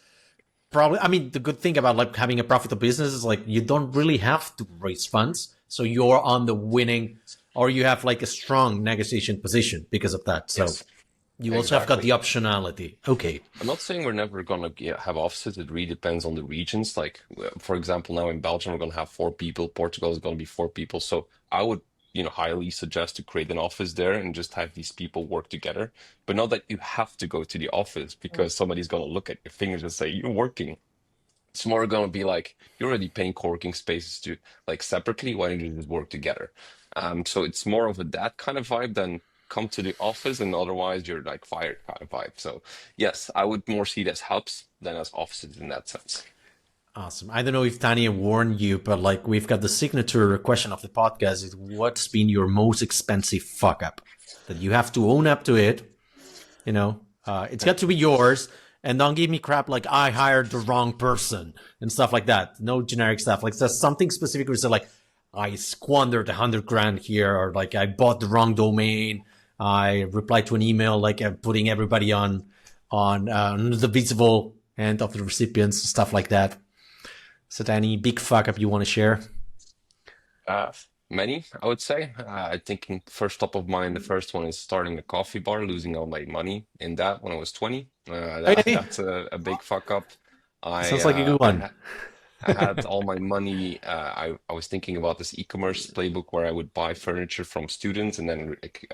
probably, I mean, the good thing about like having a profitable business is like you don't really have to raise funds. So you're on the winning, or you have like a strong negotiation position because of that. So Yes, you also have got exactly. the optionality. Okay. I'm not saying we're never gonna have offices. It really depends on the regions. Like, for example, now in Belgium, we're gonna have 4 people. Portugal is gonna be 4 people. So I would, highly suggest to create an office there and just have these people work together. But not that you have to go to the office because somebody's gonna look at your fingers and say you're working. It's more gonna be like you're already paying co-working spaces to like separately. Why don't you just work together? So it's more of a that kind of vibe than come to the office and otherwise you're like fired kind of vibe. So yes, I would more see it as hubs than as offices in that sense. Awesome. I don't know if Tanya warned you, but like we've got the signature question of the podcast is what's been your most expensive fuck up that you have to own up to it? It's got to be yours. And don't give me crap like I hired the wrong person and stuff like that. No generic stuff. Like there's something specific where it's like I squandered 100 grand here, or like I bought the wrong domain. I replied to an email like putting everybody on the visible end of the recipients, stuff like that. Is there any big fuck up you want to share? Uh, Many, I would say. I think first top of mind, the first one is starting a coffee bar, losing all my money in that when I was 20. Hey, That's a big fuck up. I sounds like a uh, good I one. ha I had all my money. I was thinking about this e-commerce playbook where I would buy furniture from students and then like,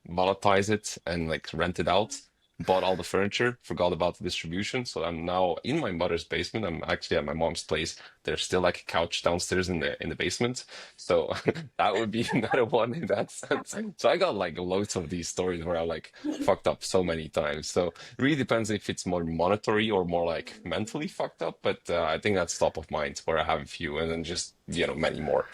monetize it and like rent it out. Bought all the furniture, forgot about the distribution. So I'm now in my mother's basement. I'm actually at my mom's place. There's still like a couch downstairs in the basement. So that would be another one in that sense. So I got like loads of these stories where I like fucked up so many times. So it really depends if it's more monetary or more like mentally fucked up. But I think that's top of mind where I have a few and then just, many more.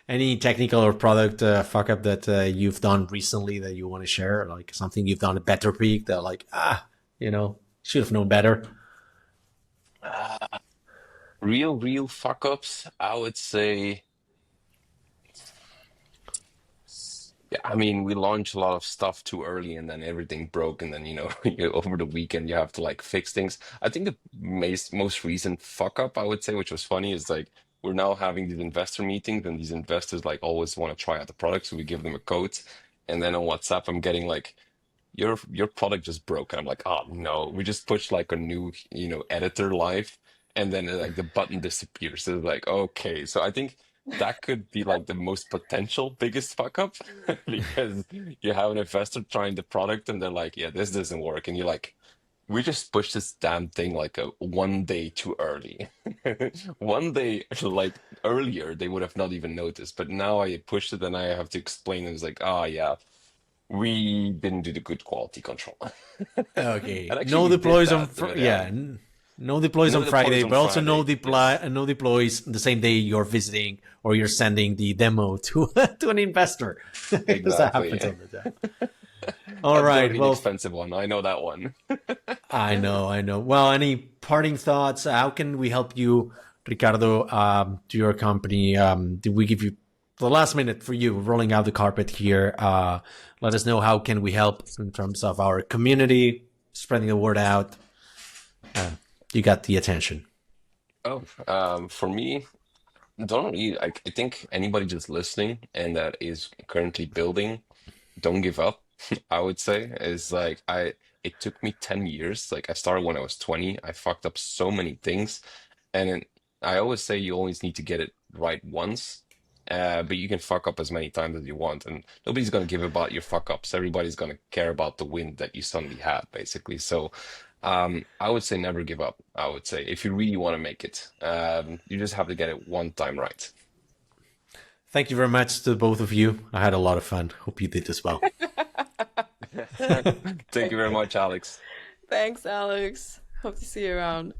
Any technical or product fuck up that you've done recently that you want to share? Like something you've done at BetterPic that like, should have known better. Real fuck ups, I would say. Yeah, I mean, we launched a lot of stuff too early and then everything broke. And then, over the weekend, you have to like fix things. I think the most recent fuck up, I would say, which was funny, is like we're now having these investor meetings and these investors like always want to try out the product. So we give them a code. And then on WhatsApp, I'm getting like, your product just broke. And I'm like, oh no, we just pushed like a new, editor live. And then like the button disappears. So it's like, okay. So I think that could be like the most potential biggest fuck up because you have an investor trying the product and they're like, yeah, this doesn't work. And you're like, we just pushed this damn thing like a 1 day too early. 1 day like earlier, they would have not even noticed. But now I pushed it and I have to explain. And it's like, oh yeah, we didn't do the good quality control. Okay, And actually, no we did deploys on that. Yeah, no deploys no on deploys Friday, on but also Friday. Yes, no deploys the same day you're visiting or you're sending the demo to to an investor because that happens exactly. all the time. All That's gonna right, be the well, expensive one. I know that one. I know. Well, any parting thoughts? How can we help you, Ricardo, to your company? Did we give you the last minute for you rolling out the carpet here? Let us know how can we help in terms of our community, spreading the word out. Uh, you got the attention. Oh, for me, don't really. I think anybody just listening and that is currently building, don't give up. I would say is like It took me 10 years. Like I started when I was 20. I fucked up so many things, and I always say you always need to get it right once. But you can fuck up as many times as you want, and nobody's gonna give about your fuck ups. Everybody's gonna care about the win that you suddenly had, basically. So, I would say never give up. I would say if you really want to make it, you just have to get it one time right. Thank you very much to both of you. I had a lot of fun. Hope you did as well. Thank you very much, Alex. Thanks, Alex. Hope to see you around.